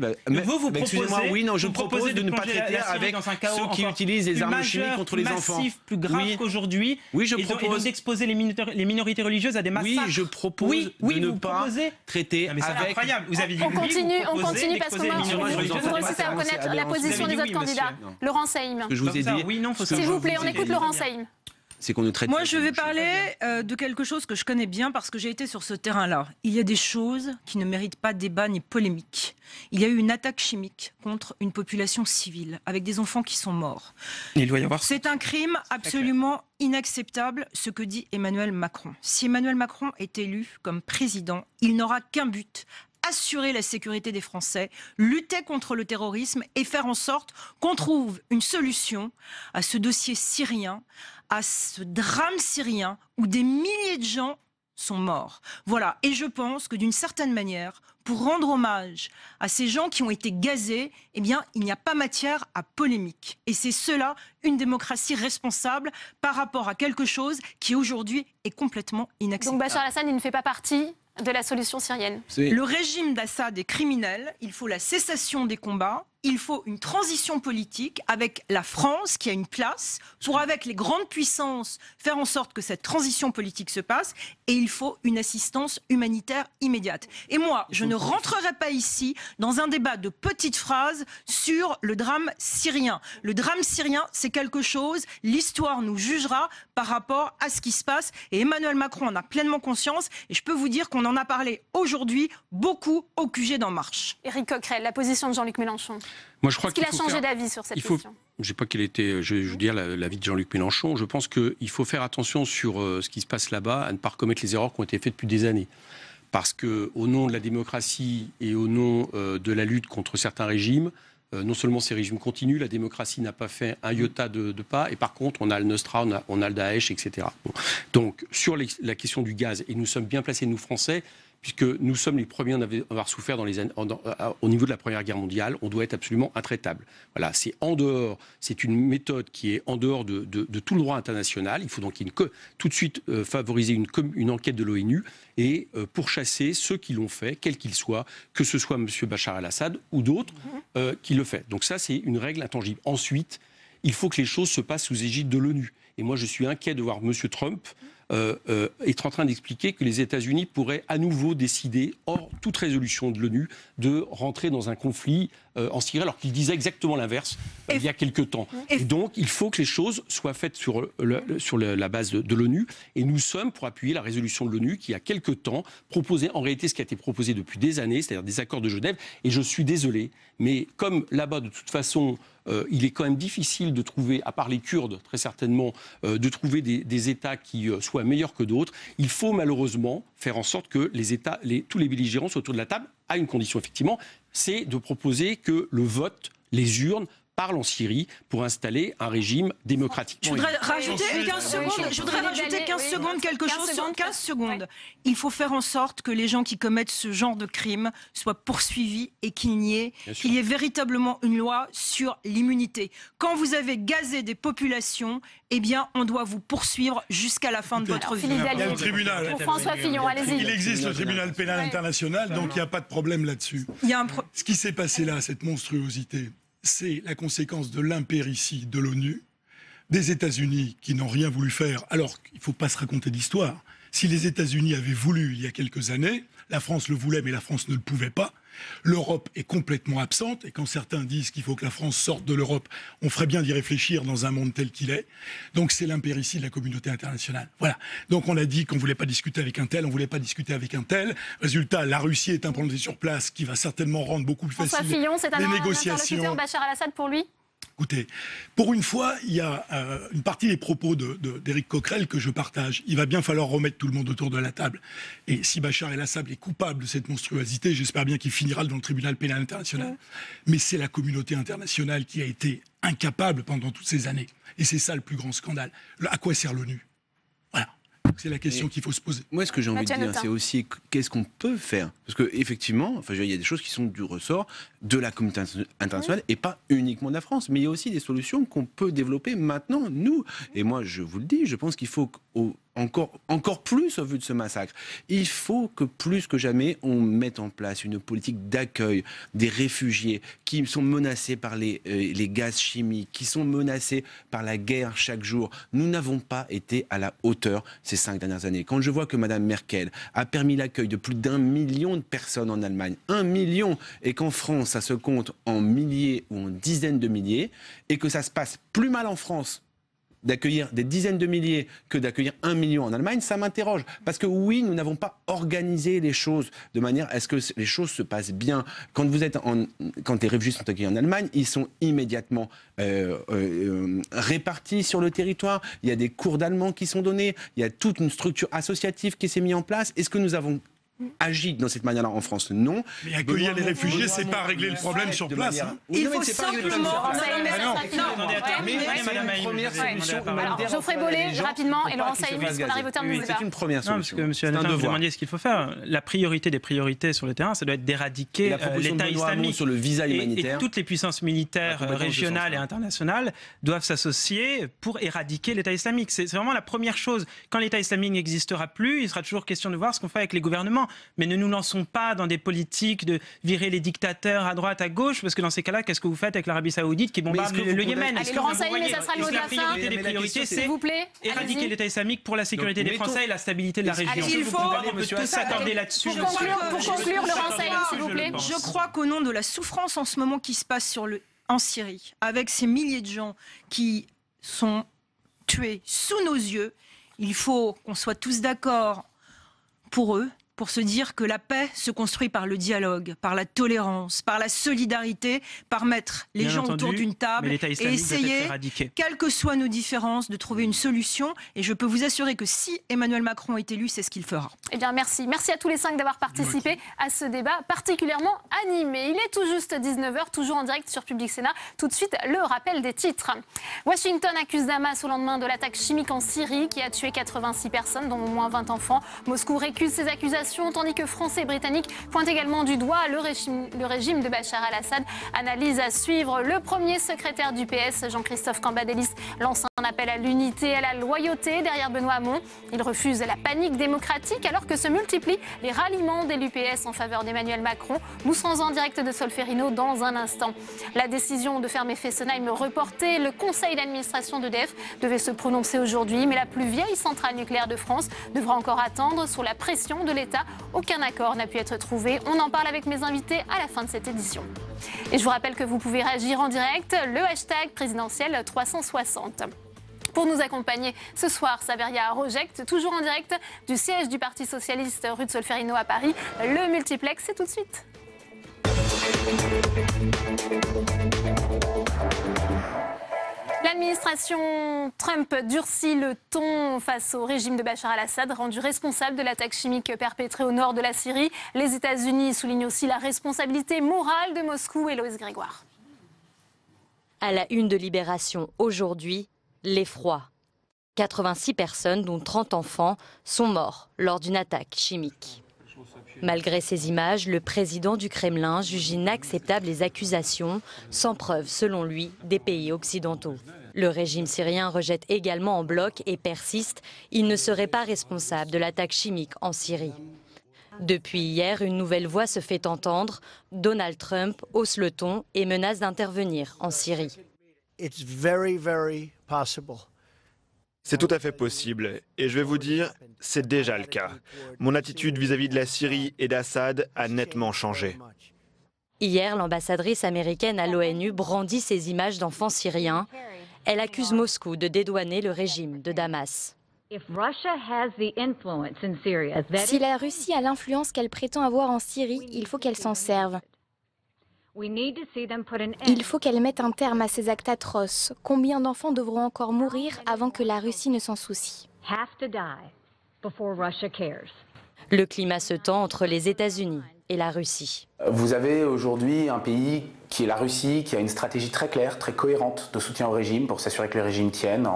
excusez-moi, oui, non, je propose de ne pas traiter avec ceux qui utilisent les armes chimiques contre les enfants. Plus grave qu'aujourd'hui. Oui, je propose d'exposer les minorités religieuses à des massacres. Oui, je propose de ne pas traiter avec. C'est incroyable. Vous avez dit on continue parce que moi, je voudrais aussi faire connaître la position des autres candidats. Laurent Saïm. Je vous ai dit. S'il vous plaît, on écoute Laurent Saïm. C'est qu'on ne traite. Moi, je vais parler de quelque chose que je connais bien parce que j'ai été sur ce terrain-là. Il y a des choses qui ne méritent pas débat ni polémique. Il y a eu une attaque chimique contre une population civile avec des enfants qui sont morts. Il doit y avoir. C'est un crime absolument inacceptable, ce que dit Emmanuel Macron. Si Emmanuel Macron est élu comme président, il n'aura qu'un but: assurer la sécurité des Français, lutter contre le terrorisme et faire en sorte qu'on trouve une solution à ce dossier syrien, à ce drame syrien où des milliers de gens sont morts. Voilà, et je pense que d'une certaine manière, pour rendre hommage à ces gens qui ont été gazés, eh bien, il n'y a pas matière à polémique. Et c'est cela, une démocratie responsable par rapport à quelque chose qui aujourd'hui est complètement inacceptable. Donc Bachar al-Assad, il ne fait pas partie de la solution syrienne. Le régime d'Assad est criminel, il faut la cessation des combats, il faut une transition politique avec la France qui a une place pour, avec les grandes puissances, faire en sorte que cette transition politique se passe, et il faut une assistance humanitaire immédiate. Et moi, je ne rentrerai pas ici dans un débat de petites phrases sur le drame syrien. Le drame syrien, c'est quelque chose, l'histoire nous jugera par rapport à ce qui se passe, et Emmanuel Macron en a pleinement conscience, et je peux vous dire qu'on en a parlé aujourd'hui beaucoup au QG d'En Marche. Éric Coquerel, la position de Jean-Luc Mélenchon. Moi, je crois qu'il a changé d'avis sur cette question. Je ne sais pas quel était, je veux dire, l'avis de Jean-Luc Mélenchon. Je pense qu'il faut faire attention sur ce qui se passe là-bas, à ne pas recommettre les erreurs qui ont été faites depuis des années. Parce qu'au nom de la démocratie et au nom de la lutte contre certains régimes, non seulement ces régimes continuent, la démocratie n'a pas fait un iota de pas, et par contre, on a le Nostra, on a le Daesh, etc. Bon. Donc, sur la question du gaz, et nous sommes bien placés, nous, Français, puisque nous sommes les premiers à avoir souffert au niveau de la Première Guerre mondiale, on doit être absolument intraitable. Voilà, c'est en dehors, c'est une méthode qui est en dehors de tout le droit international. Il faut donc tout de suite favoriser une enquête de l'ONU et pourchasser ceux qui l'ont fait, quels qu'ils soient, que ce soit M. Bachar al-Assad ou d'autres qui le font. Donc ça, c'est une règle intangible. Ensuite, il faut que les choses se passent sous égide de l'ONU. Et moi, je suis inquiet de voir M. Trump est en train d'expliquer que les États-Unis pourraient à nouveau décider, hors toute résolution de l'ONU, de rentrer dans un conflit en Syrie, alors qu'il disait exactement l'inverse il y a quelque temps. Et donc, il faut que les choses soient faites sur la base de l'ONU. Et nous sommes pour appuyer la résolution de l'ONU qui, il y a quelque temps, proposait en réalité ce qui a été proposé depuis des années, c'est-à-dire des accords de Genève. Et je suis désolé, mais comme là-bas, de toute façon, il est quand même difficile de trouver, à part les Kurdes, très certainement, de trouver des États qui soient meilleurs que d'autres. Il faut malheureusement faire en sorte que les États, tous les belligérants soient autour de la table, à une condition effectivement, c'est de proposer que le vote, les urnes, parlent en Syrie pour installer un régime démocratique. Je voudrais rajouter 15 secondes, quelque chose. 15 secondes. Il faut faire en sorte que les gens qui commettent ce genre de crime soient poursuivis et qu'il y ait véritablement une loi sur l'immunité. Quand vous avez gazé des populations, eh bien, on doit vous poursuivre jusqu'à la fin de votre vie. Il y a le tribunal. Pour François Fillon, allez-y. Il existe le tribunal pénal international, donc il n'y a pas de problème là-dessus. Ce qui s'est passé là, cette monstruosité, c'est la conséquence de l'impéritie de l'ONU, des États-Unis qui n'ont rien voulu faire, alors qu'il ne faut pas se raconter d'histoire. Si les États-Unis avaient voulu il y a quelques années, la France le voulait, mais la France ne le pouvait pas. L'Europe est complètement absente, et quand certains disent qu'il faut que la France sorte de l'Europe, on ferait bien d'y réfléchir dans un monde tel qu'il est. Donc c'est l'impéritie de la communauté internationale. Voilà. Donc on a dit qu'on ne voulait pas discuter avec un tel, on ne voulait pas discuter avec un tel. Résultat, la Russie est implantée sur place, qui va certainement rendre beaucoup plus facile les négociations. François Fillon, c'est un interlocuteur Bachar al-Assad pour lui ? Écoutez, pour une fois, il y a une partie des propos d'Éric Coquerel que je partage. Il va bien falloir remettre tout le monde autour de la table. Et si Bachar el-Assad est coupable de cette monstruosité, j'espère bien qu'il finira devant le tribunal pénal international. Mais c'est la communauté internationale qui a été incapable pendant toutes ces années. Et c'est ça le plus grand scandale. À quoi sert l'ONU ? Voilà. C'est la question qu'il faut se poser. Moi, ce que j'ai envie de Mathieu dire, Notin. c'est aussi qu'est-ce qu'on peut faire. Parce qu'effectivement, enfin, il y a des choses qui sont du ressort de la communauté internationale et pas uniquement de la France. Mais il y a aussi des solutions qu'on peut développer maintenant, nous. Et moi, je vous le dis, je pense qu'il faut encore plus au vu de ce massacre. Il faut que plus que jamais, on mette en place une politique d'accueil des réfugiés qui sont menacés par les gaz chimiques, qui sont menacés par la guerre chaque jour. Nous n'avons pas été à la hauteur ces 5 dernières années. Quand je vois que Mme Merkel a permis l'accueil de plus d'1 million de personnes en Allemagne, 1 million, et qu'en France, ça se compte en milliers ou en dizaines de milliers, et que ça se passe plus mal en France d'accueillir des dizaines de milliers que d'accueillir 1 million en Allemagne, ça m'interroge. Parce que oui, nous n'avons pas organisé les choses de manière à ce que les choses se passent bien. Quand les réfugiés sont accueillis en Allemagne, ils sont immédiatement répartis sur le territoire. Il y a des cours d'allemand qui sont donnés. Il y a toute une structure associative qui s'est mise en place. Est-ce que nous avons agit dans cette manière-là en France? Non. Mais accueillir les réfugiés, c'est pas régler le problème sur place. Il faut simplement... Geoffrey Bollée, rapidement, et Laurent Saïm, puisqu'on arrive au terme du débat. C'est une première solution. Parce que M. Notin, vous demandiez ce qu'il faut faire. La priorité des priorités sur le terrain, ça doit être d'éradiquer l'État islamique. Sur le visa humanitaire. Et toutes les puissances militaires régionales et internationales doivent s'associer pour éradiquer l'État islamique. C'est vraiment la première chose. Quand l'État islamique n'existera plus, il sera toujours question de voir ce qu'on fait avec les gouvernements. Mais ne nous lançons pas dans des politiques de virer les dictateurs à droite, à gauche, parce que dans ces cas-là, qu'est-ce que vous faites avec l'Arabie Saoudite qui bombarde le Yémen? Allez, Laurent Saïm, mais ça sera le mot de la fin. La priorité des priorités, c'est éradiquer l'État islamique pour la sécurité des Français et la stabilité de la région. On peut tous s'accorder là-dessus. Pour conclure, Laurent Saïm, s'il vous plaît. Je crois qu'au nom de la souffrance en ce moment qui se passe en Syrie, avec ces milliers de gens qui sont tués sous nos yeux, il faut qu'on soit tous d'accord pour eux, pour se dire que la paix se construit par le dialogue, par la tolérance, par la solidarité, par mettre les gens autour d'une table et essayer, quelles que soient nos différences, de trouver une solution. Et je peux vous assurer que si Emmanuel Macron est élu, c'est ce qu'il fera. Eh bien, merci. Merci à tous les 5 d'avoir participé à ce débat particulièrement animé. Il est tout juste 19h, toujours en direct sur Public Sénat. Tout de suite, le rappel des titres. Washington accuse Damas au lendemain de l'attaque chimique en Syrie qui a tué 86 personnes, dont au moins 20 enfants. Moscou récuse ces accusations, tandis que Français et Britanniques pointent également du doigt le régime de Bachar al-Assad. Analyse à suivre. Le premier secrétaire du PS, Jean-Christophe Cambadélis, lance un appel à l'unité et à la loyauté derrière Benoît Hamon. Il refuse la panique démocratique alors que se multiplient les ralliements des l'UPS en faveur d'Emmanuel Macron. Nous serons en direct de Solferino dans un instant. La décision de fermer Fessenheim reportée. Le conseil d'administration d'EDF devait se prononcer aujourd'hui, mais la plus vieille centrale nucléaire de France devra encore attendre sous la pression de l'État. Aucun accord n'a pu être trouvé. On en parle avec mes invités à la fin de cette édition. Et je vous rappelle que vous pouvez réagir en direct, le hashtag présidentiel 360. Pour nous accompagner ce soir, Saveria Roject, toujours en direct du siège du Parti Socialiste rue de Solferino à Paris. Le multiplex, c'est tout de suite. L'administration Trump durcit le ton face au régime de Bachar al-Assad, rendu responsable de l'attaque chimique perpétrée au nord de la Syrie. Les États-Unis soulignent aussi la responsabilité morale de Moscou. Héloïse Grégoire. À la une de Libération aujourd'hui, l'effroi. 86 personnes, dont 30 enfants, sont morts lors d'une attaque chimique. Malgré ces images, le président du Kremlin juge inacceptables les accusations, sans preuve, selon lui, des pays occidentaux. Le régime syrien rejette également en bloc et persiste. Il ne serait pas responsable de l'attaque chimique en Syrie. Depuis hier, une nouvelle voix se fait entendre. Donald Trump hausse le ton et menace d'intervenir en Syrie. C'est tout à fait possible. Et je vais vous dire, c'est déjà le cas. Mon attitude vis-à-vis de la Syrie et d'Assad a nettement changé. Hier, l'ambassadrice américaine à l'ONU brandit ces images d'enfants syriens. Elle accuse Moscou de dédouaner le régime de Damas. Si la Russie a l'influence qu'elle prétend avoir en Syrie, il faut qu'elle s'en serve. Il faut qu'elle mette un terme à ces actes atroces. Combien d'enfants devront encore mourir avant que la Russie ne s'en soucie? Le climat se tend entre les États-Unis et la Russie. Vous avez aujourd'hui un pays qui est la Russie, qui a une stratégie très claire, très cohérente de soutien au régime pour s'assurer que le régime tienne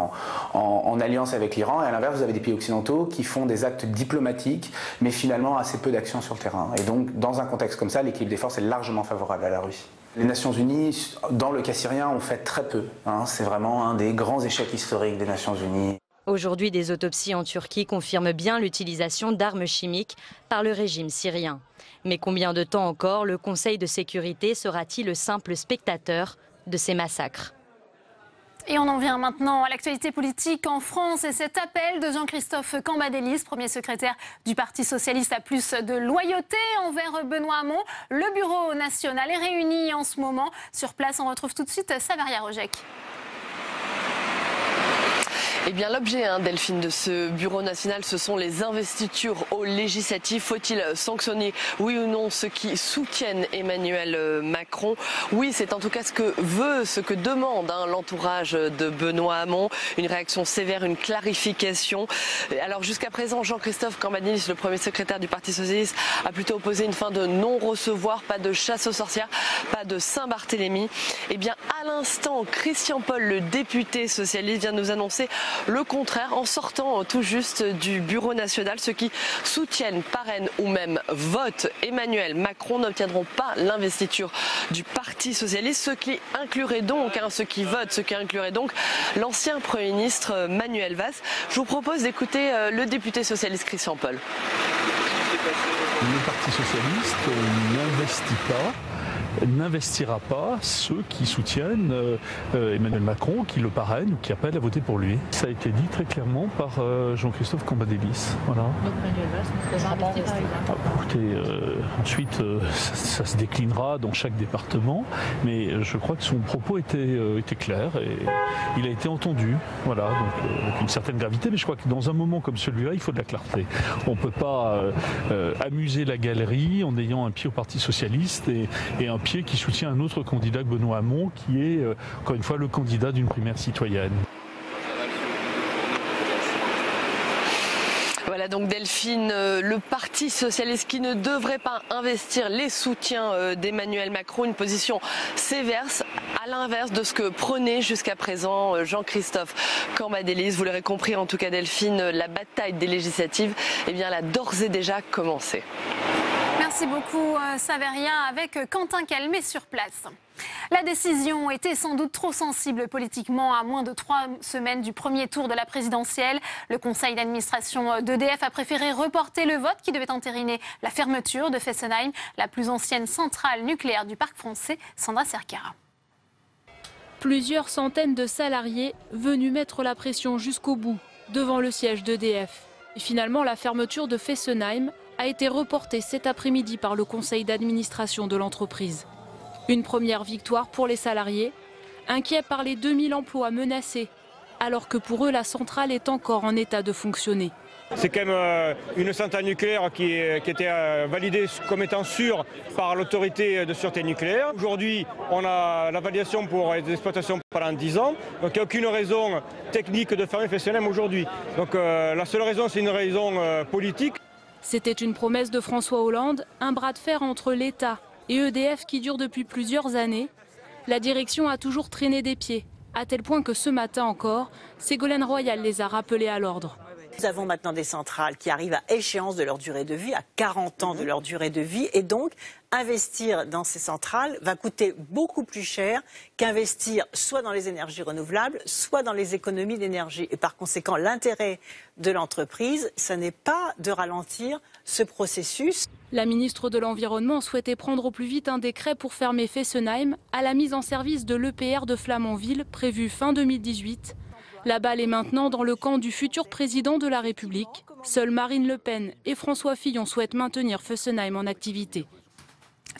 en alliance avec l'Iran. Et à l'inverse, vous avez des pays occidentaux qui font des actes diplomatiques, mais finalement assez peu d'action sur le terrain. Et donc, dans un contexte comme ça, l'équilibre des forces est largement favorable à la Russie. Les Nations Unies, dans le cas syrien, ont fait très peu. C'est vraiment un des grands échecs historiques des Nations Unies. Aujourd'hui, des autopsies en Turquie confirment bien l'utilisation d'armes chimiques par le régime syrien. Mais combien de temps encore le Conseil de sécurité sera-t-il le simple spectateur de ces massacres ? Et on en vient maintenant à l'actualité politique en France et cet appel de Jean-Christophe Cambadélis, premier secrétaire du Parti socialiste, à plus de loyauté envers Benoît Hamon. Le bureau national est réuni en ce moment. Sur place, on retrouve tout de suite Saveria Rojek. Eh bien, l'objet, Delphine, de ce bureau national, ce sont les investitures aux législatives. Faut-il sanctionner, oui ou non, ceux qui soutiennent Emmanuel Macron? Oui, c'est en tout cas ce que demande l'entourage de Benoît Hamon. Une réaction sévère, une clarification. Alors, jusqu'à présent, Jean-Christophe Cambadélis, le premier secrétaire du Parti socialiste, a plutôt opposé une fin de non-recevoir, pas de chasse aux sorcières, pas de Saint-Barthélemy. Eh bien, à l'instant, Christian Paul, le député socialiste, vient de nous annoncer le contraire en sortant tout juste du bureau national. Ceux qui soutiennent, parrainent ou même votent Emmanuel Macron n'obtiendront pas l'investiture du Parti socialiste, ce qui inclurait donc, l'ancien Premier ministre Manuel Valls. Je vous propose d'écouter le député socialiste Christian Paul. Le Parti socialiste n'investira pas ceux qui soutiennent Emmanuel Macron, qui le parrainent ou qui appellent à voter pour lui. Ça a été dit très clairement par Jean-Christophe Cambadélis. Voilà. Donc Manuel Valls ne sera pas investi par exemple. Écoutez, ensuite ça se déclinera dans chaque département, mais je crois que son propos était clair et il a été entendu. Voilà, donc avec une certaine gravité, mais je crois que dans un moment comme celui-là, il faut de la clarté. On ne peut pas amuser la galerie en ayant un pied au Parti socialiste et un pied qui soutient un autre candidat que Benoît Hamon, qui est, encore une fois, le candidat d'une primaire citoyenne. Voilà donc Delphine, le Parti socialiste qui ne devrait pas investir les soutiens d'Emmanuel Macron, une position sévère à l'inverse de ce que prônait jusqu'à présent Jean-Christophe Cambadélis. Vous l'aurez compris en tout cas Delphine, la bataille des législatives elle a d'ores et déjà commencé. Merci beaucoup Saveria avec Quentin Calmet sur place. La décision était sans doute trop sensible politiquement à moins de 3 semaines du premier tour de la présidentielle. Le conseil d'administration d'EDF a préféré reporter le vote qui devait entériner la fermeture de Fessenheim, la plus ancienne centrale nucléaire du parc français. Sandra Cerquera. Plusieurs centaines de salariés venus mettre la pression jusqu'au bout devant le siège d'EDF. Et finalement, la fermeture de Fessenheim a été reportée cet après-midi par le conseil d'administration de l'entreprise. Une première victoire pour les salariés, inquiets par les 2000 emplois menacés, alors que pour eux, la centrale est encore en état de fonctionner. C'est quand même une centrale nucléaire qui était validée comme étant sûre par l'autorité de sûreté nucléaire. Aujourd'hui, on a la validation pour les exploitations pendant 10 ans. Donc il n'y a aucune raison technique de fermer Fessenheim aujourd'hui. Donc la seule raison, c'est une raison politique. C'était une promesse de François Hollande, un bras de fer entre l'État et EDF qui dure depuis plusieurs années. La direction a toujours traîné des pieds, à tel point que ce matin encore, Ségolène Royal les a rappelés à l'ordre. Nous avons maintenant des centrales qui arrivent à échéance de leur durée de vie, à 40 ans de leur durée de vie. Et donc, investir dans ces centrales va coûter beaucoup plus cher qu'investir soit dans les énergies renouvelables, soit dans les économies d'énergie. Et par conséquent, l'intérêt de l'entreprise, ce n'est pas de ralentir ce processus. La ministre de l'Environnement souhaitait prendre au plus vite un décret pour fermer Fessenheim à la mise en service de l'EPR de Flamanville, prévue fin 2018. La balle est maintenant dans le camp du futur président de la République. Seuls Marine Le Pen et François Fillon souhaitent maintenir Fessenheim en activité.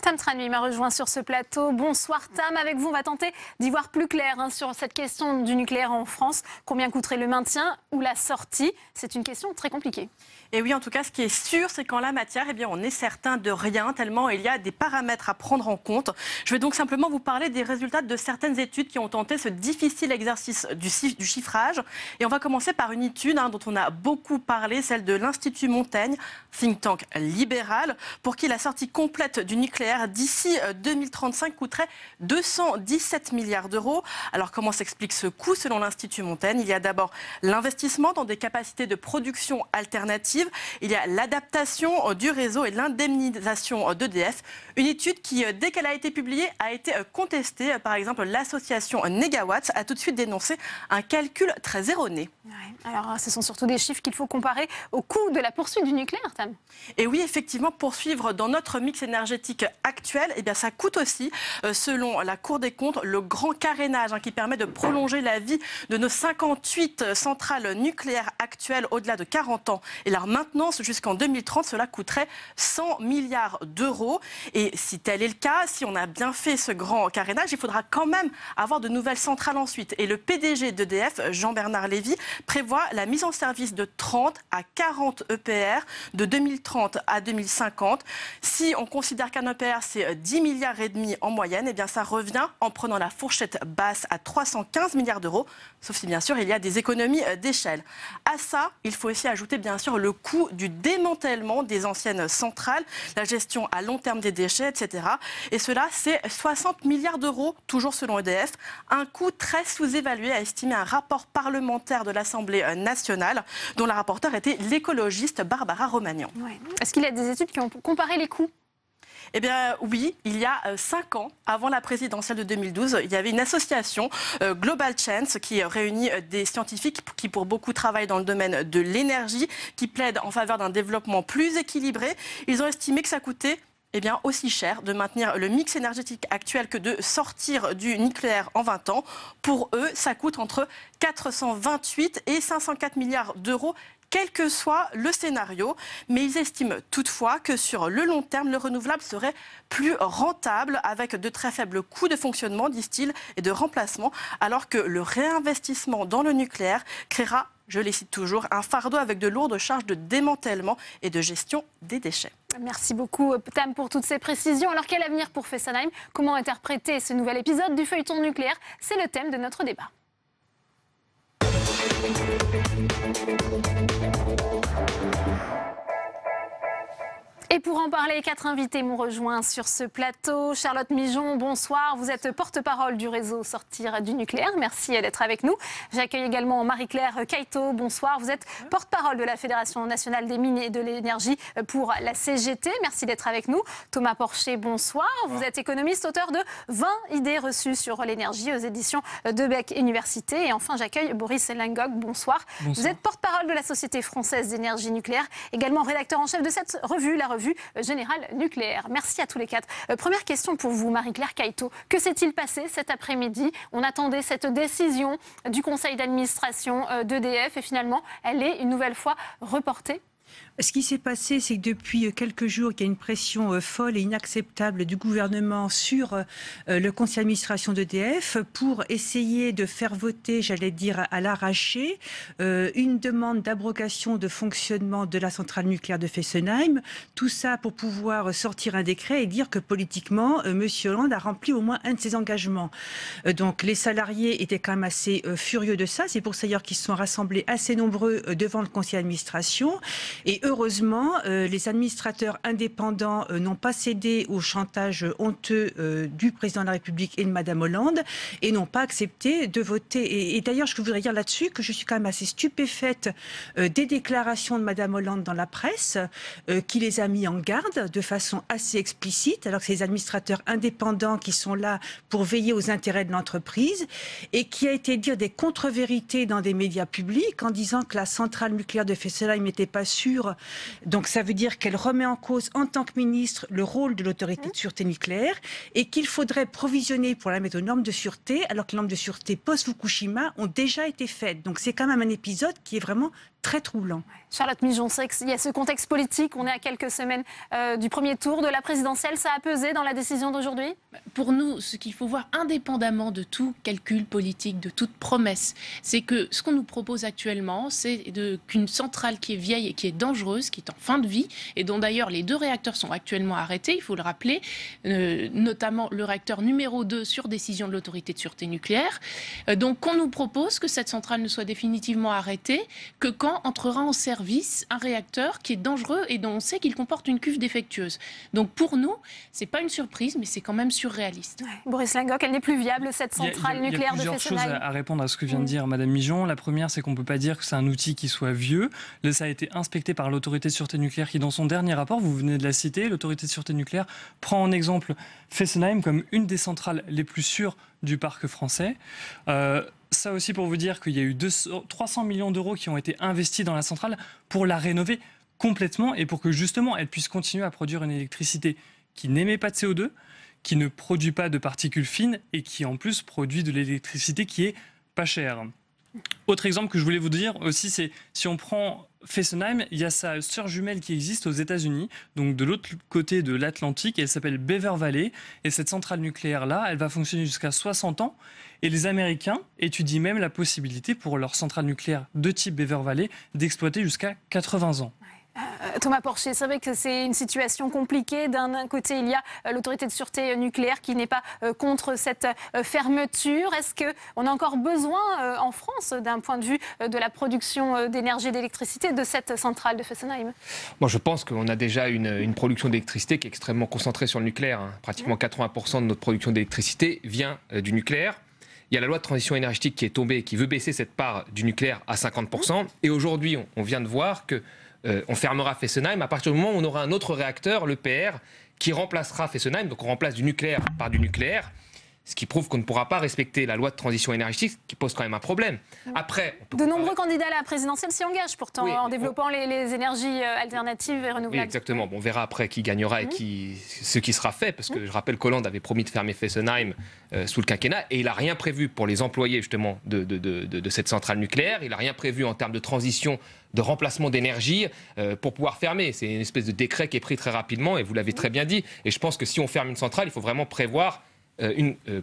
Tam Tranui m'a rejoint sur ce plateau. Bonsoir Tam, avec vous on va tenter d'y voir plus clair sur cette question du nucléaire en France. Combien coûterait le maintien ou la sortie? C'est une question très compliquée. Et oui, en tout cas, ce qui est sûr, c'est qu'en la matière, on est certain de rien, tellement il y a des paramètres à prendre en compte. Je vais donc simplement vous parler des résultats de certaines études qui ont tenté ce difficile exercice du chiffrage. Et on va commencer par une étude dont on a beaucoup parlé, celle de l'Institut Montaigne, think tank libéral, pour qui la sortie complète du nucléaire d'ici 2035 coûterait 217 milliards d'euros. Alors comment s'explique ce coût selon l'Institut Montaigne? Il y a d'abord l'investissement dans des capacités de production alternatives. Il y a l'adaptation du réseau et l'indemnisation d'EDF. Une étude qui, dès qu'elle a été publiée, a été contestée. Par exemple, l'association Negawatt a tout de suite dénoncé un calcul très erroné. Ouais. Alors, ce sont surtout des chiffres qu'il faut comparer au coût de la poursuite du nucléaire, Tam. Et oui, effectivement, poursuivre dans notre mix énergétique actuel, ça coûte aussi, selon la Cour des comptes, le grand carénage qui permet de prolonger la vie de nos 58 centrales nucléaires actuelles au-delà de 40 ans. Et leur maintenance jusqu'en 2030, cela coûterait 100 milliards d'euros. Et si tel est le cas, si on a bien fait ce grand carénage, il faudra quand même avoir de nouvelles centrales ensuite. Et le PDG d'EDF, Jean-Bernard Lévy, prévoit la mise en service de 30 à 40 EPR de 2030 à 2050. Si on considère qu'un EPR, c'est 10 milliards et demi en moyenne, ça revient, en prenant la fourchette basse, à 315 milliards d'euros. Sauf si, bien sûr, il y a des économies d'échelle. À ça, il faut aussi ajouter, bien sûr, le coût du démantèlement des anciennes centrales, la gestion à long terme des déchets, etc. Et cela, c'est 60 milliards d'euros, toujours selon EDF. Un coût très sous-évalué, a estimé un rapport parlementaire de l'Assemblée nationale, dont la rapporteure était l'écologiste Barbara Romagnan. Ouais. Est-ce qu'il y a des études qui ont comparé les coûts ? Oui, il y a 5 ans, avant la présidentielle de 2012, il y avait une association, Global Chance, qui réunit des scientifiques qui pour beaucoup travaillent dans le domaine de l'énergie, qui plaident en faveur d'un développement plus équilibré. Ils ont estimé que ça coûtait aussi cher de maintenir le mix énergétique actuel que de sortir du nucléaire en 20 ans. Pour eux, ça coûte entre 428 et 504 milliards d'euros, quel que soit le scénario. Mais ils estiment toutefois que sur le long terme, le renouvelable serait plus rentable avec de très faibles coûts de fonctionnement, disent-ils, et de remplacement, alors que le réinvestissement dans le nucléaire créera, je les cite toujours, un fardeau avec de lourdes charges de démantèlement et de gestion des déchets. Merci beaucoup, Tam, pour toutes ces précisions. Alors, quel avenir pour Fessenheim? Comment interpréter ce nouvel épisode du feuilleton nucléaire? C'est le thème de notre débat. Et pour en parler, 4 invités m'ont rejoint sur ce plateau. Charlotte Mijon, bonsoir. Vous êtes porte-parole du réseau Sortir du nucléaire. Merci d'être avec nous. J'accueille également Marie-Claire Cailleteau. Bonsoir. Vous êtes porte-parole de la Fédération nationale des mines et de l'énergie pour la CGT. Merci d'être avec nous. Thomas Porcher, bonsoir. Vous êtes économiste, auteur de 20 idées reçues sur l'énergie aux éditions de Beck Université. Et enfin, j'accueille Boris Lengog. Bonsoir. Vous êtes porte-parole de la Société française d'énergie nucléaire, également rédacteur en chef de cette revue, la revue générale nucléaire. Merci à tous les 4. Première question pour vous, Marie-Claire Cailleteau. Que s'est-il passé cet après-midi? On attendait cette décision du conseil d'administration d'EDF et finalement, elle est une nouvelle fois reportée. Ce qui s'est passé, c'est que depuis quelques jours, il y a une pression folle et inacceptable du gouvernement sur le conseil d'administration d'EDF pour essayer de faire voter, j'allais dire à l'arraché, une demande d'abrogation de fonctionnement de la centrale nucléaire de Fessenheim. Tout ça pour pouvoir sortir un décret et dire que politiquement, M. Hollande a rempli au moins un de ses engagements. Donc les salariés étaient quand même assez furieux de ça. C'est pour ça d'ailleurs qu'ils se sont rassemblés assez nombreux devant le conseil d'administration. Et heureusement, les administrateurs indépendants n'ont pas cédé au chantage honteux du président de la République et de Mme Hollande et n'ont pas accepté de voter. Et d'ailleurs, je voudrais dire là-dessus que je suis quand même assez stupéfaite des déclarations de Mme Hollande dans la presse qui les a mis en garde de façon assez explicite, alors que c'est les administrateurs indépendants qui sont là pour veiller aux intérêts de l'entreprise et qui a été dire des contre-vérités dans des médias publics en disant que la centrale nucléaire de Fessenheim n'était pas sûre rupture. Donc ça veut dire qu'elle remet en cause en tant que ministre le rôle de l'autorité de sûreté nucléaire et qu'il faudrait provisionner pour la mettre aux normes de sûreté alors que les normes de sûreté post-Fukushima ont déjà été faites. Donc c'est quand même un épisode qui est vraiment très troublant. Charlotte Migeon, c'est qu'il y a ce contexte politique, on est à quelques semaines du premier tour de la présidentielle, ça a pesé dans la décision d'aujourd'hui? Pour nous, ce qu'il faut voir indépendamment de tout calcul politique, de toute promesse, c'est que ce qu'on nous propose actuellement, c'est qu'une centrale qui est vieille et qui est dangereuse, qui est en fin de vie, et dont d'ailleurs les 2 réacteurs sont actuellement arrêtés, il faut le rappeler, notamment le réacteur numéro 2 sur décision de l'autorité de sûreté nucléaire. Donc qu'on nous propose que cette centrale ne soit définitivement arrêtée que quand entrera en service un réacteur qui est dangereux et dont on sait qu'il comporte une cuve défectueuse. Donc pour nous, c'est pas une surprise, mais c'est quand même surréaliste. Ouais. Boris Lingock, elle n'est plus viable, cette centrale nucléaire de Fessenheim. Il y a plusieurs choses à répondre à ce que vient de dire Madame Migeon. La première, c'est qu'on ne peut pas dire que c'est un outil qui soit vieux. Là, ça a été inspecté par l'autorité de sûreté nucléaire qui, dans son dernier rapport, vous venez de la citer, l'autorité de sûreté nucléaire prend en exemple Fessenheim comme une des centrales les plus sûres du parc français. Ça aussi pour vous dire qu'il y a eu 300 millions d'euros qui ont été investis dans la centrale pour la rénover complètement et pour que justement elle puisse continuer à produire une électricité qui n'émet pas de CO2, qui ne produit pas de particules fines et qui en plus produit de l'électricité qui est pas chère. Autre exemple que je voulais vous dire aussi, c'est si on prend Fessenheim, il y a sa sœur jumelle qui existe aux États-Unis, donc de l'autre côté de l'Atlantique, elle s'appelle Beaver Valley, et cette centrale nucléaire-là, elle va fonctionner jusqu'à 60 ans, et les Américains étudient même la possibilité pour leur centrale nucléaire de type Beaver Valley d'exploiter jusqu'à 80 ans. Thomas Porcher, c'est vrai que c'est une situation compliquée. D'un côté, il y a l'autorité de sûreté nucléaire qui n'est pas contre cette fermeture. Est-ce qu'on a encore besoin en France, d'un point de vue de la production d'énergie et d'électricité, de cette centrale de Fessenheim? Moi, je pense qu'on a déjà une production d'électricité qui est extrêmement concentrée sur le nucléaire. Pratiquement 80% de notre production d'électricité vient du nucléaire. Il y a la loi de transition énergétique qui est tombée et qui veut baisser cette part du nucléaire à 50%. Et aujourd'hui, on vient de voir que on fermera Fessenheim à partir du moment où on aura un autre réacteur, l'EPR, qui remplacera Fessenheim. Donc on remplace du nucléaire par du nucléaire, ce qui prouve qu'on ne pourra pas respecter la loi de transition énergétique, qui pose quand même un problème. Après, de nombreux candidats à la présidentielle s'y engagent pourtant, en développant les énergies alternatives et renouvelables. Oui, exactement. Bon, on verra après qui gagnera et ce qui sera fait, parce que je rappelle qu'Hollande avait promis de fermer Fessenheim sous le quinquennat, et il n'a rien prévu pour les employés justement de cette centrale nucléaire. Il n'a rien prévu en termes de transition, de remplacement d'énergie pour pouvoir fermer. C'est une espèce de décret qui est pris très rapidement, et vous l'avez très bien dit. Et je pense que si on ferme une centrale, il faut vraiment prévoir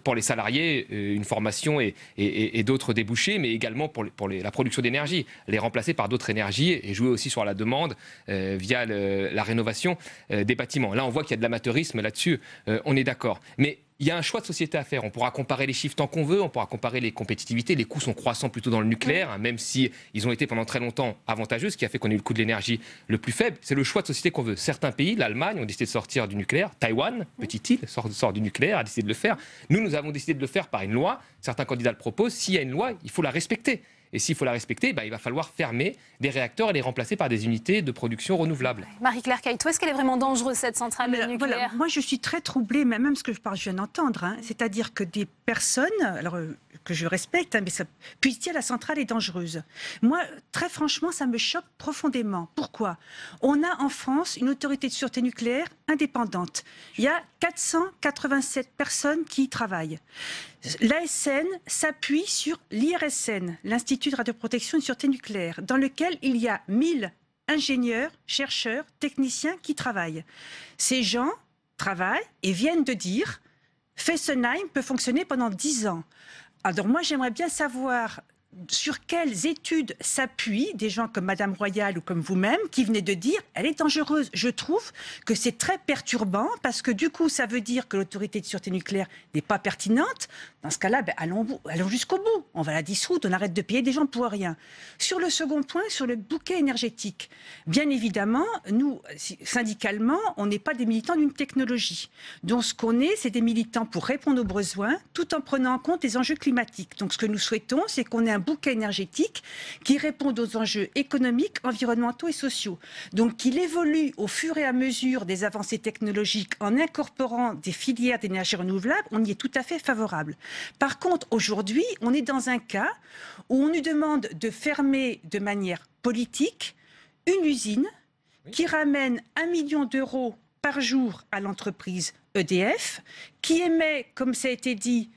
pour les salariés, une formation et d'autres débouchés, mais également pour la production d'énergie, les remplacer par d'autres énergies et jouer aussi sur la demande via la rénovation des bâtiments. Là, on voit qu'il y a de l'amateurisme là-dessus, on est d'accord. Mais il y a un choix de société à faire. On pourra comparer les chiffres tant qu'on veut, on pourra comparer les compétitivités. Les coûts sont croissants plutôt dans le nucléaire, même si ils ont été pendant très longtemps avantageux, ce qui a fait qu'on ait eu le coût de l'énergie le plus faible. C'est le choix de société qu'on veut. Certains pays, l'Allemagne, ont décidé de sortir du nucléaire. Taïwan, petite île, sort du nucléaire, a décidé de le faire. Nous avons décidé de le faire par une loi. Certains candidats le proposent. S'il y a une loi, il faut la respecter. Et s'il faut la respecter, il va falloir fermer des réacteurs et les remplacer par des unités de production renouvelables. Marie-Claire Cailleteau, est-ce qu'elle est vraiment dangereuse, cette centrale nucléaire? Voilà, moi, je suis très troublée, même ce que je viens d'entendre. C'est-à-dire que des personnes, que je respecte, mais ça puisse dire la centrale est dangereuse. Moi, très franchement, ça me choque profondément. Pourquoi? On a en France une autorité de sûreté nucléaire indépendante. Il y a 487 personnes qui y travaillent. L'ASN s'appuie sur l'IRSN, l'Institut de radioprotection et de sûreté nucléaire, dans lequel il y a 1000 ingénieurs, chercheurs, techniciens qui travaillent. Ces gens travaillent et viennent de dire Fessenheim peut fonctionner pendant 10 ans. Alors moi, j'aimerais bien savoir sur quelles études s'appuient des gens comme Madame Royal ou comme vous-même qui venaient de dire elle est dangereuse. Je trouve que c'est très perturbant parce que du coup, ça veut dire que l'autorité de sûreté nucléaire n'est pas pertinente. Dans ce cas-là, allons jusqu'au bout. On va la dissoudre, on arrête de payer des gens pour rien. Sur le second point, sur le bouquet énergétique, bien évidemment, nous, syndicalement, on n'est pas des militants d'une technologie. Donc ce qu'on est, c'est des militants pour répondre aux besoins tout en prenant en compte les enjeux climatiques. Donc ce que nous souhaitons, c'est qu'on ait un bouquet énergétique qui réponde aux enjeux économiques, environnementaux et sociaux. Donc qu'il évolue au fur et à mesure des avancées technologiques en incorporant des filières d'énergie renouvelable, on y est tout à fait favorable. Par contre, aujourd'hui, on est dans un cas où on nous demande de fermer de manière politique une usine qui ramène 1 million d'euros par jour à l'entreprise EDF, qui émet, comme ça a été dit,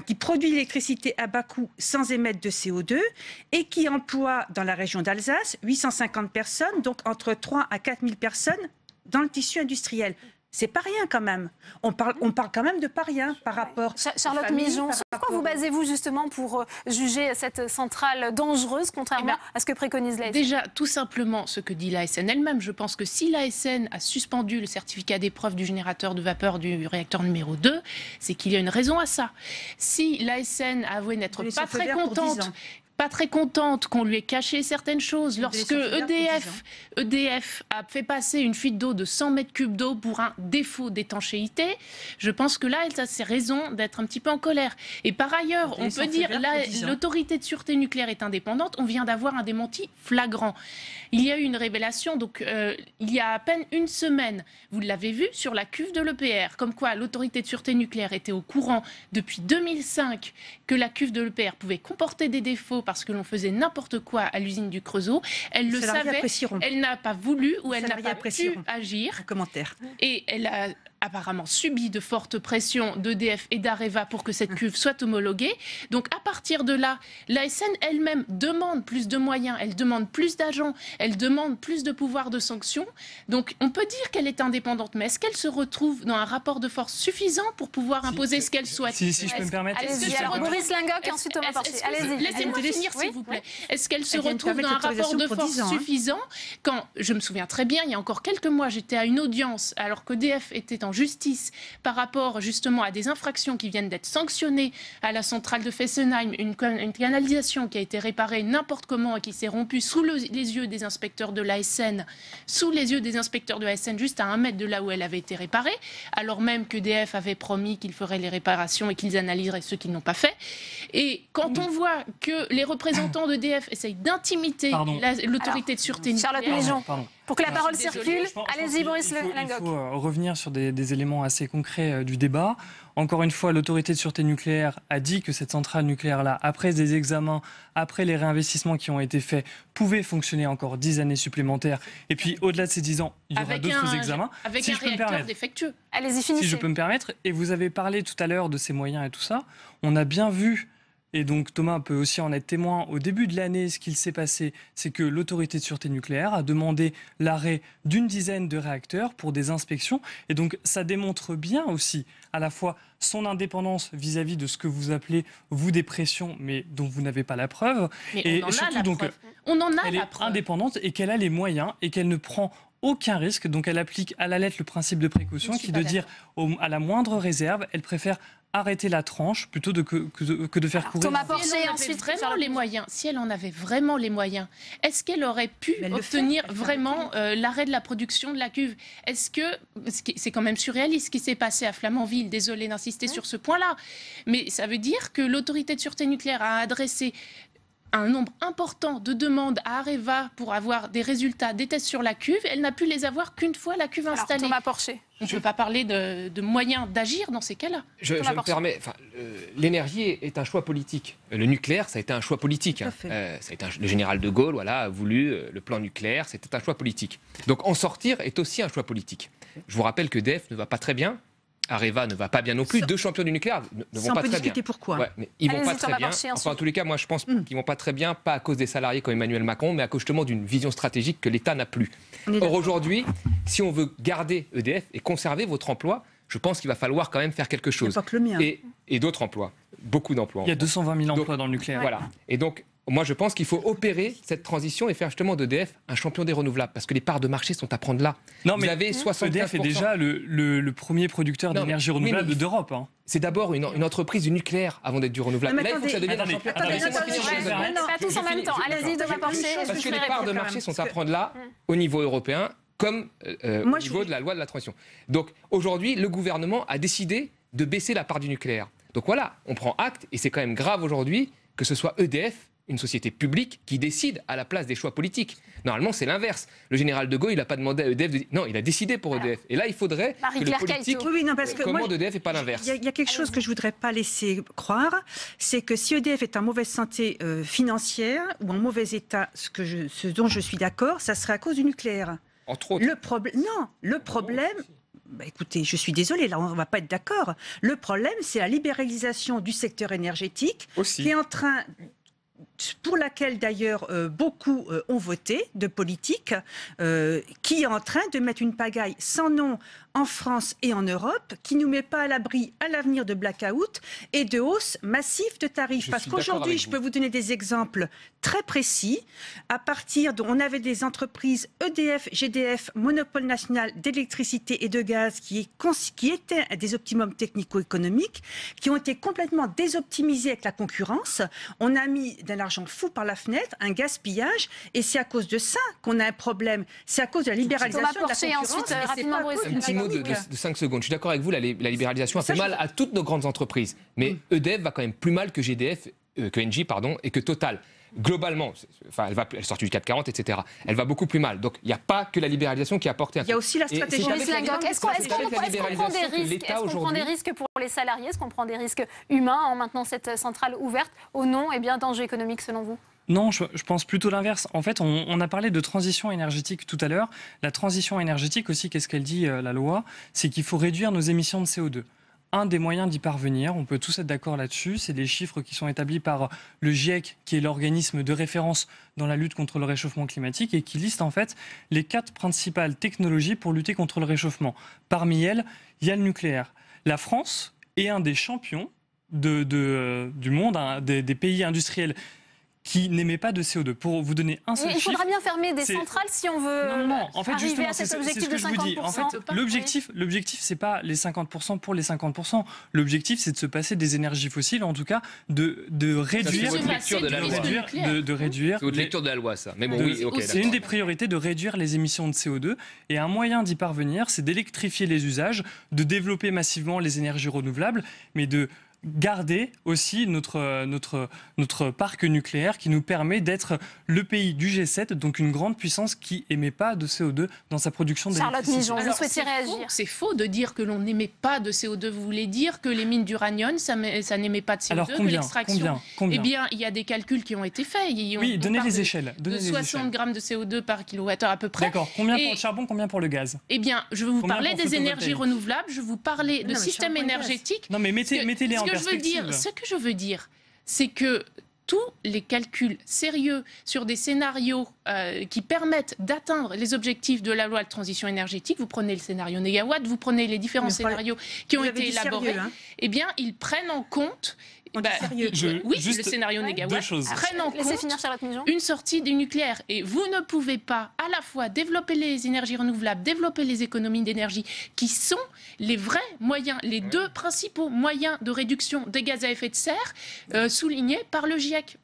qui produit l'électricité à bas coût sans émettre de CO2 et qui emploie dans la région d'Alsace 850 personnes, donc entre 3 à 4 000 personnes dans le tissu industriel. C'est pas rien quand même. On parle quand même de pas rien par rapport. Charlotte Migeon, sur quoi vous basez-vous justement pour juger cette centrale dangereuse, contrairement à ce que préconise l'ASN? Déjà, tout simplement, ce que dit l'ASN elle-même, je pense que si l'ASN a suspendu le certificat d'épreuve du générateur de vapeur du réacteur numéro 2, c'est qu'il y a une raison à ça. Si l'ASN a avoué n'être pas très contente qu'on lui ait caché certaines choses. Lorsque EDF a fait passer une fuite d'eau de 100 mètres cubes d'eau pour un défaut d'étanchéité, je pense que là, elle a ses raisons d'être un petit peu en colère. Et par ailleurs, on peut dire l'autorité de sûreté nucléaire est indépendante. On vient d'avoir un démenti flagrant. Il y a eu une révélation, donc il y a à peine une semaine, vous l'avez vu, sur la cuve de l'EPR, comme quoi l'autorité de sûreté nucléaire était au courant depuis 2005 que la cuve de l'EPR pouvait comporter des défauts parce que l'on faisait n'importe quoi à l'usine du Creusot. Elle le savait, elle n'a pas voulu ou elle n'a pas pu agir. Et elle a apparemment subi de fortes pressions d'EDF et d'Areva pour que cette cuve soit homologuée. Donc à partir de là, l'ASN elle-même demande plus de moyens, elle demande plus d'agents, elle demande plus de pouvoir de sanction. Donc on peut dire qu'elle est indépendante, mais est-ce qu'elle se retrouve dans un rapport de force suffisant pour pouvoir imposer ce qu'elle souhaite? Si je peux me permettre. Allez-y, alors Boris Lingoc et ensuite Thomas Porcher. Allez-y. Laissez-moi finir, s'il vous plaît. Est-ce qu'elle se retrouve dans un rapport de force suffisant? Quand, je me souviens très bien, il y a encore quelques mois, j'étais à une audience alors qu'EDF était en justice par rapport justement à des infractions qui viennent d'être sanctionnées à la centrale de Fessenheim, une canalisation qui a été réparée n'importe comment et qui s'est rompue sous les yeux des inspecteurs de l'ASN, juste à 1 mètre de là où elle avait été réparée, alors même qu'EDF avait promis qu'ils feraient les réparations et qu'ils analyseraient ceux qui n'ont pas fait. Et quand on voit que les représentants d'EDF essayent d'intimider l'autorité de sûreté nucléaire... Charlotte Migeon, pour que la parole circule, allez-y Boris Lingoc. Il faut revenir sur des éléments assez concrets du débat. Encore une fois, l'autorité de sûreté nucléaire a dit que cette centrale nucléaire-là, après des examens, après les réinvestissements qui ont été faits, pouvait fonctionner encore 10 années supplémentaires. Et puis, au-delà de ces 10 ans, il y aura d'autres examens. Avec un réacteur défectueux. Allez-y, finissez. Si je peux me permettre, et vous avez parlé tout à l'heure de ces moyens et tout ça, on a bien vu, et donc Thomas peut aussi en être témoin, au début de l'année, ce qu'il s'est passé, c'est que l'autorité de sûreté nucléaire a demandé l'arrêt d'une dizaine de réacteurs pour des inspections. Et donc ça démontre bien aussi à la fois son indépendance vis-à-vis de ce que vous appelez, vous, des pressions, mais dont vous n'avez pas la preuve. Mais on en a la preuve. On en a elle est indépendante et qu'elle a les moyens et qu'elle ne prend aucun risque. Donc elle applique à la lettre le principe de précaution qui est de dire à la moindre réserve, elle préfère arrêter la tranche plutôt que de faire courir. Thomas Porcher, ensuite vraiment les moyens. Si elle en avait vraiment les moyens, est-ce qu'elle aurait pu obtenir vraiment l'arrêt de la production de la cuve? Est-ce que c'est quand même surréaliste ce qui s'est passé à Flamanville? Désolée d'insister sur ce point-là, mais ça veut dire que l'autorité de sûreté nucléaire a adressé un nombre important de demandes à Areva pour avoir des résultats, des tests sur la cuve. Elle n'a pu les avoir qu'une fois la cuve installée. Thomas Porcher. On ne peut pas parler de moyens d'agir dans ces cas-là. Je me permets, l'énergie est un choix politique. Le nucléaire, ça a été un choix politique. Le général de Gaulle a voulu le plan nucléaire, c'était un choix politique. Donc en sortir est aussi un choix politique. Je vous rappelle que EDF ne va pas très bien. Areva ne va pas bien non plus. Deux champions du nucléaire ne vont pas très bien. On peut discuter pourquoi. Ouais, mais ils vont pas très bien. Enfin, en tous les cas, moi, je pense qu'ils vont pas très bien, pas à cause des salariés comme Emmanuel Macron, mais à cause justement d'une vision stratégique que l'État n'a plus. Or, aujourd'hui, si on veut garder EDF et conserver votre emploi, je pense qu'il va falloir quand même faire quelque chose. Pas que le mien. Et d'autres emplois. Beaucoup d'emplois. Il y a 220 000 emplois dans le nucléaire. Voilà. Et donc, moi, je pense qu'il faut opérer cette transition et faire justement d'EDF un champion des renouvelables, parce que les parts de marché sont à prendre là. Non, vous avez 75%. EDF est déjà le premier producteur d'énergie renouvelable d'europe. Hein. C'est d'abord une entreprise du nucléaire avant d'être du renouvelable. Là, il faut que ça devienne un champion. Pas tous en même temps. Allez-y, Thomas Porcher. Parce que les parts de marché sont à prendre là, au niveau européen, comme au niveau de la loi de la transition. Donc aujourd'hui, le gouvernement a décidé de baisser la part du nucléaire. Donc voilà, on prend acte, et c'est quand même grave aujourd'hui que ce soit EDF, une société publique, qui décide à la place des choix politiques. Normalement, c'est l'inverse. Le général de Gaulle, il n'a pas demandé à EDF... Non, il a décidé pour EDF. Et là, il faudrait que le politique commande EDF et pas l'inverse. Il y a quelque chose que je ne voudrais pas laisser croire, c'est que si EDF est en mauvaise santé financière ou en mauvais état, ce dont je suis d'accord, ça serait à cause du nucléaire. Entre autres. Le problème... écoutez, je suis désolée, là on ne va pas être d'accord. Le problème, c'est la libéralisation du secteur énergétique qui est en train... pour laquelle d'ailleurs beaucoup ont voté, de politiques, qui est en train de mettre une pagaille sans nom en France et en Europe, qui ne nous met pas à l'abri à l'avenir de blackout et de hausse massive de tarifs. Parce qu'aujourd'hui, je peux vous donner des exemples très précis. À partir de... On avait des entreprises EDF, GDF, monopole national d'électricité et de gaz qui étaient à des optimums technico-économiques, qui ont été complètement désoptimisés avec la concurrence. On a mis de l'argent fou par la fenêtre, un gaspillage, et c'est à cause de ça qu'on a un problème. C'est à cause de la libéralisation de la concurrence. Ensuite, rapidement, un petit mot de 5 secondes. Je suis d'accord avec vous, la libéralisation a fait mal à toutes nos grandes entreprises. Mais EDF va quand même plus mal que GDF, que Engie, pardon, et que Total. Globalement, elle sort du 440, etc. Elle va beaucoup plus mal. Donc il n'y a pas que la libéralisation qui a apporté un coup. Il y a aussi la stratégie. Est-ce qu'on prend des risques pour les salariés? Est-ce qu'on prend des risques humains en maintenant cette centrale ouverte au nom danger économique selon vous? Non, je pense plutôt l'inverse. En fait, on a parlé de transition énergétique tout à l'heure. La transition énergétique aussi, qu'est-ce qu'elle dit, la loi? C'est qu'il faut réduire nos émissions de CO2. Un des moyens d'y parvenir, on peut tous être d'accord là-dessus, c'est les chiffres qui sont établis par le GIEC, qui est l'organisme de référence dans la lutte contre le réchauffement climatique et qui liste en fait les 4 principales technologies pour lutter contre le réchauffement. Parmi elles, il y a le nucléaire. La France est un des champions du monde, des pays industriels qui n'émet pas de CO2. Pour vous donner un seul chiffre... Il faudra bien fermer des centrales si on veut arriver à cet objectif de 50%. En fait, l'objectif, c'est pas les 50% pour les 50%. L'objectif, c'est de se passer des énergies fossiles, en tout cas, de réduire... C'est votre lecture de la loi. C'est votre lecture de la loi, ça. Mais bon, oui, ok. C'est une des priorités de réduire les émissions de CO2. Et un moyen d'y parvenir, c'est d'électrifier les usages, de développer massivement les énergies renouvelables, mais de garder aussi notre parc nucléaire qui nous permet d'être le pays du G7, donc une grande puissance qui émet pas de CO2 dans sa production d'électricité. Charlotte Migeon, vous souhaitiez réagir? C'est faux de dire que l'on n'émet pas de CO2. Vous voulez dire que les mines d'uranium, ça n'émet pas de CO2? Alors combien? Eh bien, il y a des calculs qui ont été faits. Oui, donnez les échelles. De 60 grammes de CO2 par kilowattheure à peu près. D'accord. Combien pour le charbon, combien pour le gaz? Eh bien, je vais vous parler des énergies renouvelables, je vais vous parler de système énergétique. Non, mais mettez-les en perspective. Ce que je veux dire, c'est que tous les calculs sérieux sur des scénarios qui permettent d'atteindre les objectifs de la loi de transition énergétique, vous prenez le scénario négawatt, vous prenez les différents scénarios qui ont été élaborés, eh bien, ils prennent en compte... le scénario négawatt prenne en compte une sortie du nucléaire. Et vous ne pouvez pas à la fois développer les énergies renouvelables, développer les économies d'énergie, qui sont les vrais moyens, les 2 principaux moyens de réduction des gaz à effet de serre, soulignés par le GIEC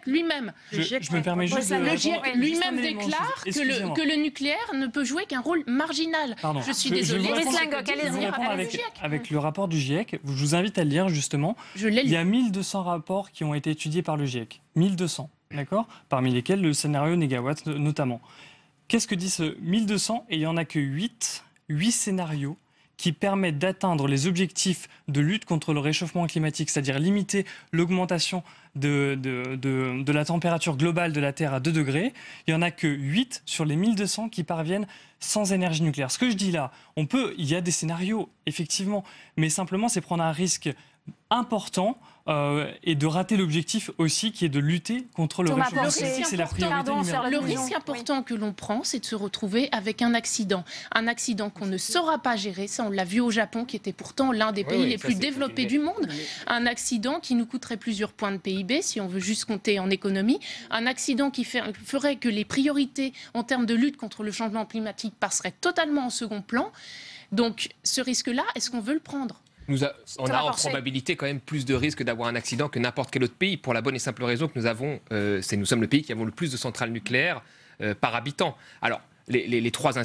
lui-même. Je me permets juste le GIEC lui-même déclare que le nucléaire ne peut jouer qu'un rôle marginal. Pardon. Je suis désolée. Avec le rapport du GIEC, je vous invite à le lire justement. Il y a 1200 rapports qui ont été étudiés par le GIEC. 1200, d'accord? Parmi lesquels le scénario négawatt notamment. Qu'est-ce que dit ce 1200? Et il n'y en a que 8 scénarios qui permettent d'atteindre les objectifs de lutte contre le réchauffement climatique, c'est-à-dire limiter l'augmentation de la température globale de la Terre à 2 degrés. Il n'y en a que 8 sur les 1200 qui parviennent sans énergie nucléaire. Ce que je dis là, il y a des scénarios, effectivement, mais simplement c'est prendre un risque important et de rater l'objectif aussi qui est de lutter contre le réchauffement climatique. C'est la priorité numéro 1. Le risque important que l'on prend, c'est de se retrouver avec un accident qu'on ne saura pas gérer. Ça, on l'a vu au Japon, qui était pourtant l'un des pays les plus développés du monde. Un accident qui nous coûterait plusieurs points de PIB, si on veut juste compter en économie. Un accident qui ferait que les priorités en termes de lutte contre le changement climatique passeraient totalement en second plan. Donc, ce risque-là, est-ce qu'on veut le prendre ? On a en probabilité quand même plus de risques d'avoir un accident que n'importe quel autre pays, pour la bonne et simple raison que nous sommes le pays qui avons le plus de centrales nucléaires par habitant. Alors, les 3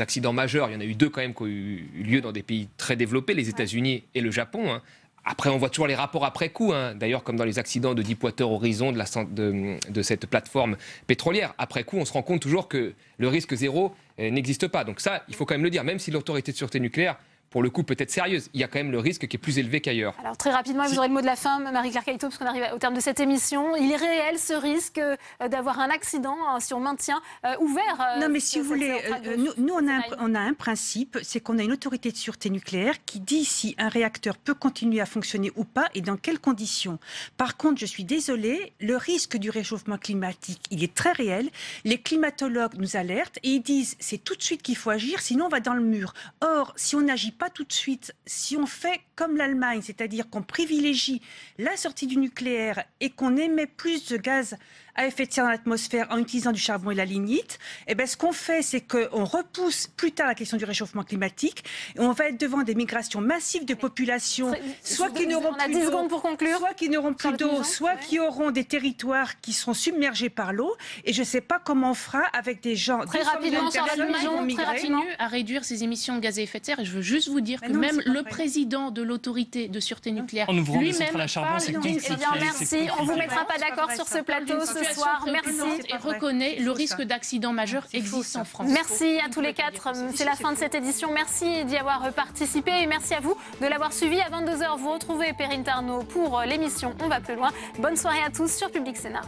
accidents majeurs, il y en a eu 2 quand même qui ont eu lieu dans des pays très développés, les États-Unis et le Japon. Après, on voit toujours les rapports après coup, d'ailleurs comme dans les accidents de Deepwater Horizon, de cette plateforme pétrolière. Après coup, on se rend compte toujours que le risque zéro n'existe pas. Donc ça, il faut quand même le dire, même si l'autorité de sûreté nucléaire pour le coup peut-être sérieuses. Il y a quand même le risque qui est plus élevé qu'ailleurs. Alors très rapidement, vous aurez le mot de la fin, Marie-Claire Cailleteau, parce qu'on arrive au terme de cette émission. Il est réel ce risque d'avoir un accident si on maintient ouvert. Non, mais si vous voulez, nous on a un principe, c'est qu'on a une autorité de sûreté nucléaire qui dit si un réacteur peut continuer à fonctionner ou pas et dans quelles conditions. Par contre, je suis désolée, le risque du réchauffement climatique, il est très réel. Les climatologues nous alertent et ils disent c'est tout de suite qu'il faut agir, sinon on va dans le mur. Or, si on n'agit pas tout de suite, si on fait comme l'Allemagne, c'est-à-dire qu'on privilégie la sortie du nucléaire et qu'on émet plus de gaz à effet de serre dans l'atmosphère en utilisant du charbon et la lignite, eh bien, ce qu'on fait, c'est qu'on repousse plus tard la question du réchauffement climatique et on va être devant des migrations massives de populations, soit qui n'auront plus d'eau, soit qui n'auront plus d'eau, soit qui auront des territoires qui seront submergés par l'eau. Et je ne sais pas comment on fera avec des gens... Très rapidement, continue à réduire ses émissions de gaz à effet de serre. Et je veux juste vous dire que même le président de l'autorité de sûreté nucléaire lui-même merci. On ne vous mettra pas d'accord sur ce plateau ce soir. Merci. Et reconnaît le risque d'accident majeur existe en France. Merci à tous les quatre. C'est la fin de cette édition. Merci d'y avoir participé et merci à vous de l'avoir suivi. À 22h, vous retrouvez Perrine Tarnaud pour l'émission On va plus loin. Bonne soirée à tous sur Public Sénat.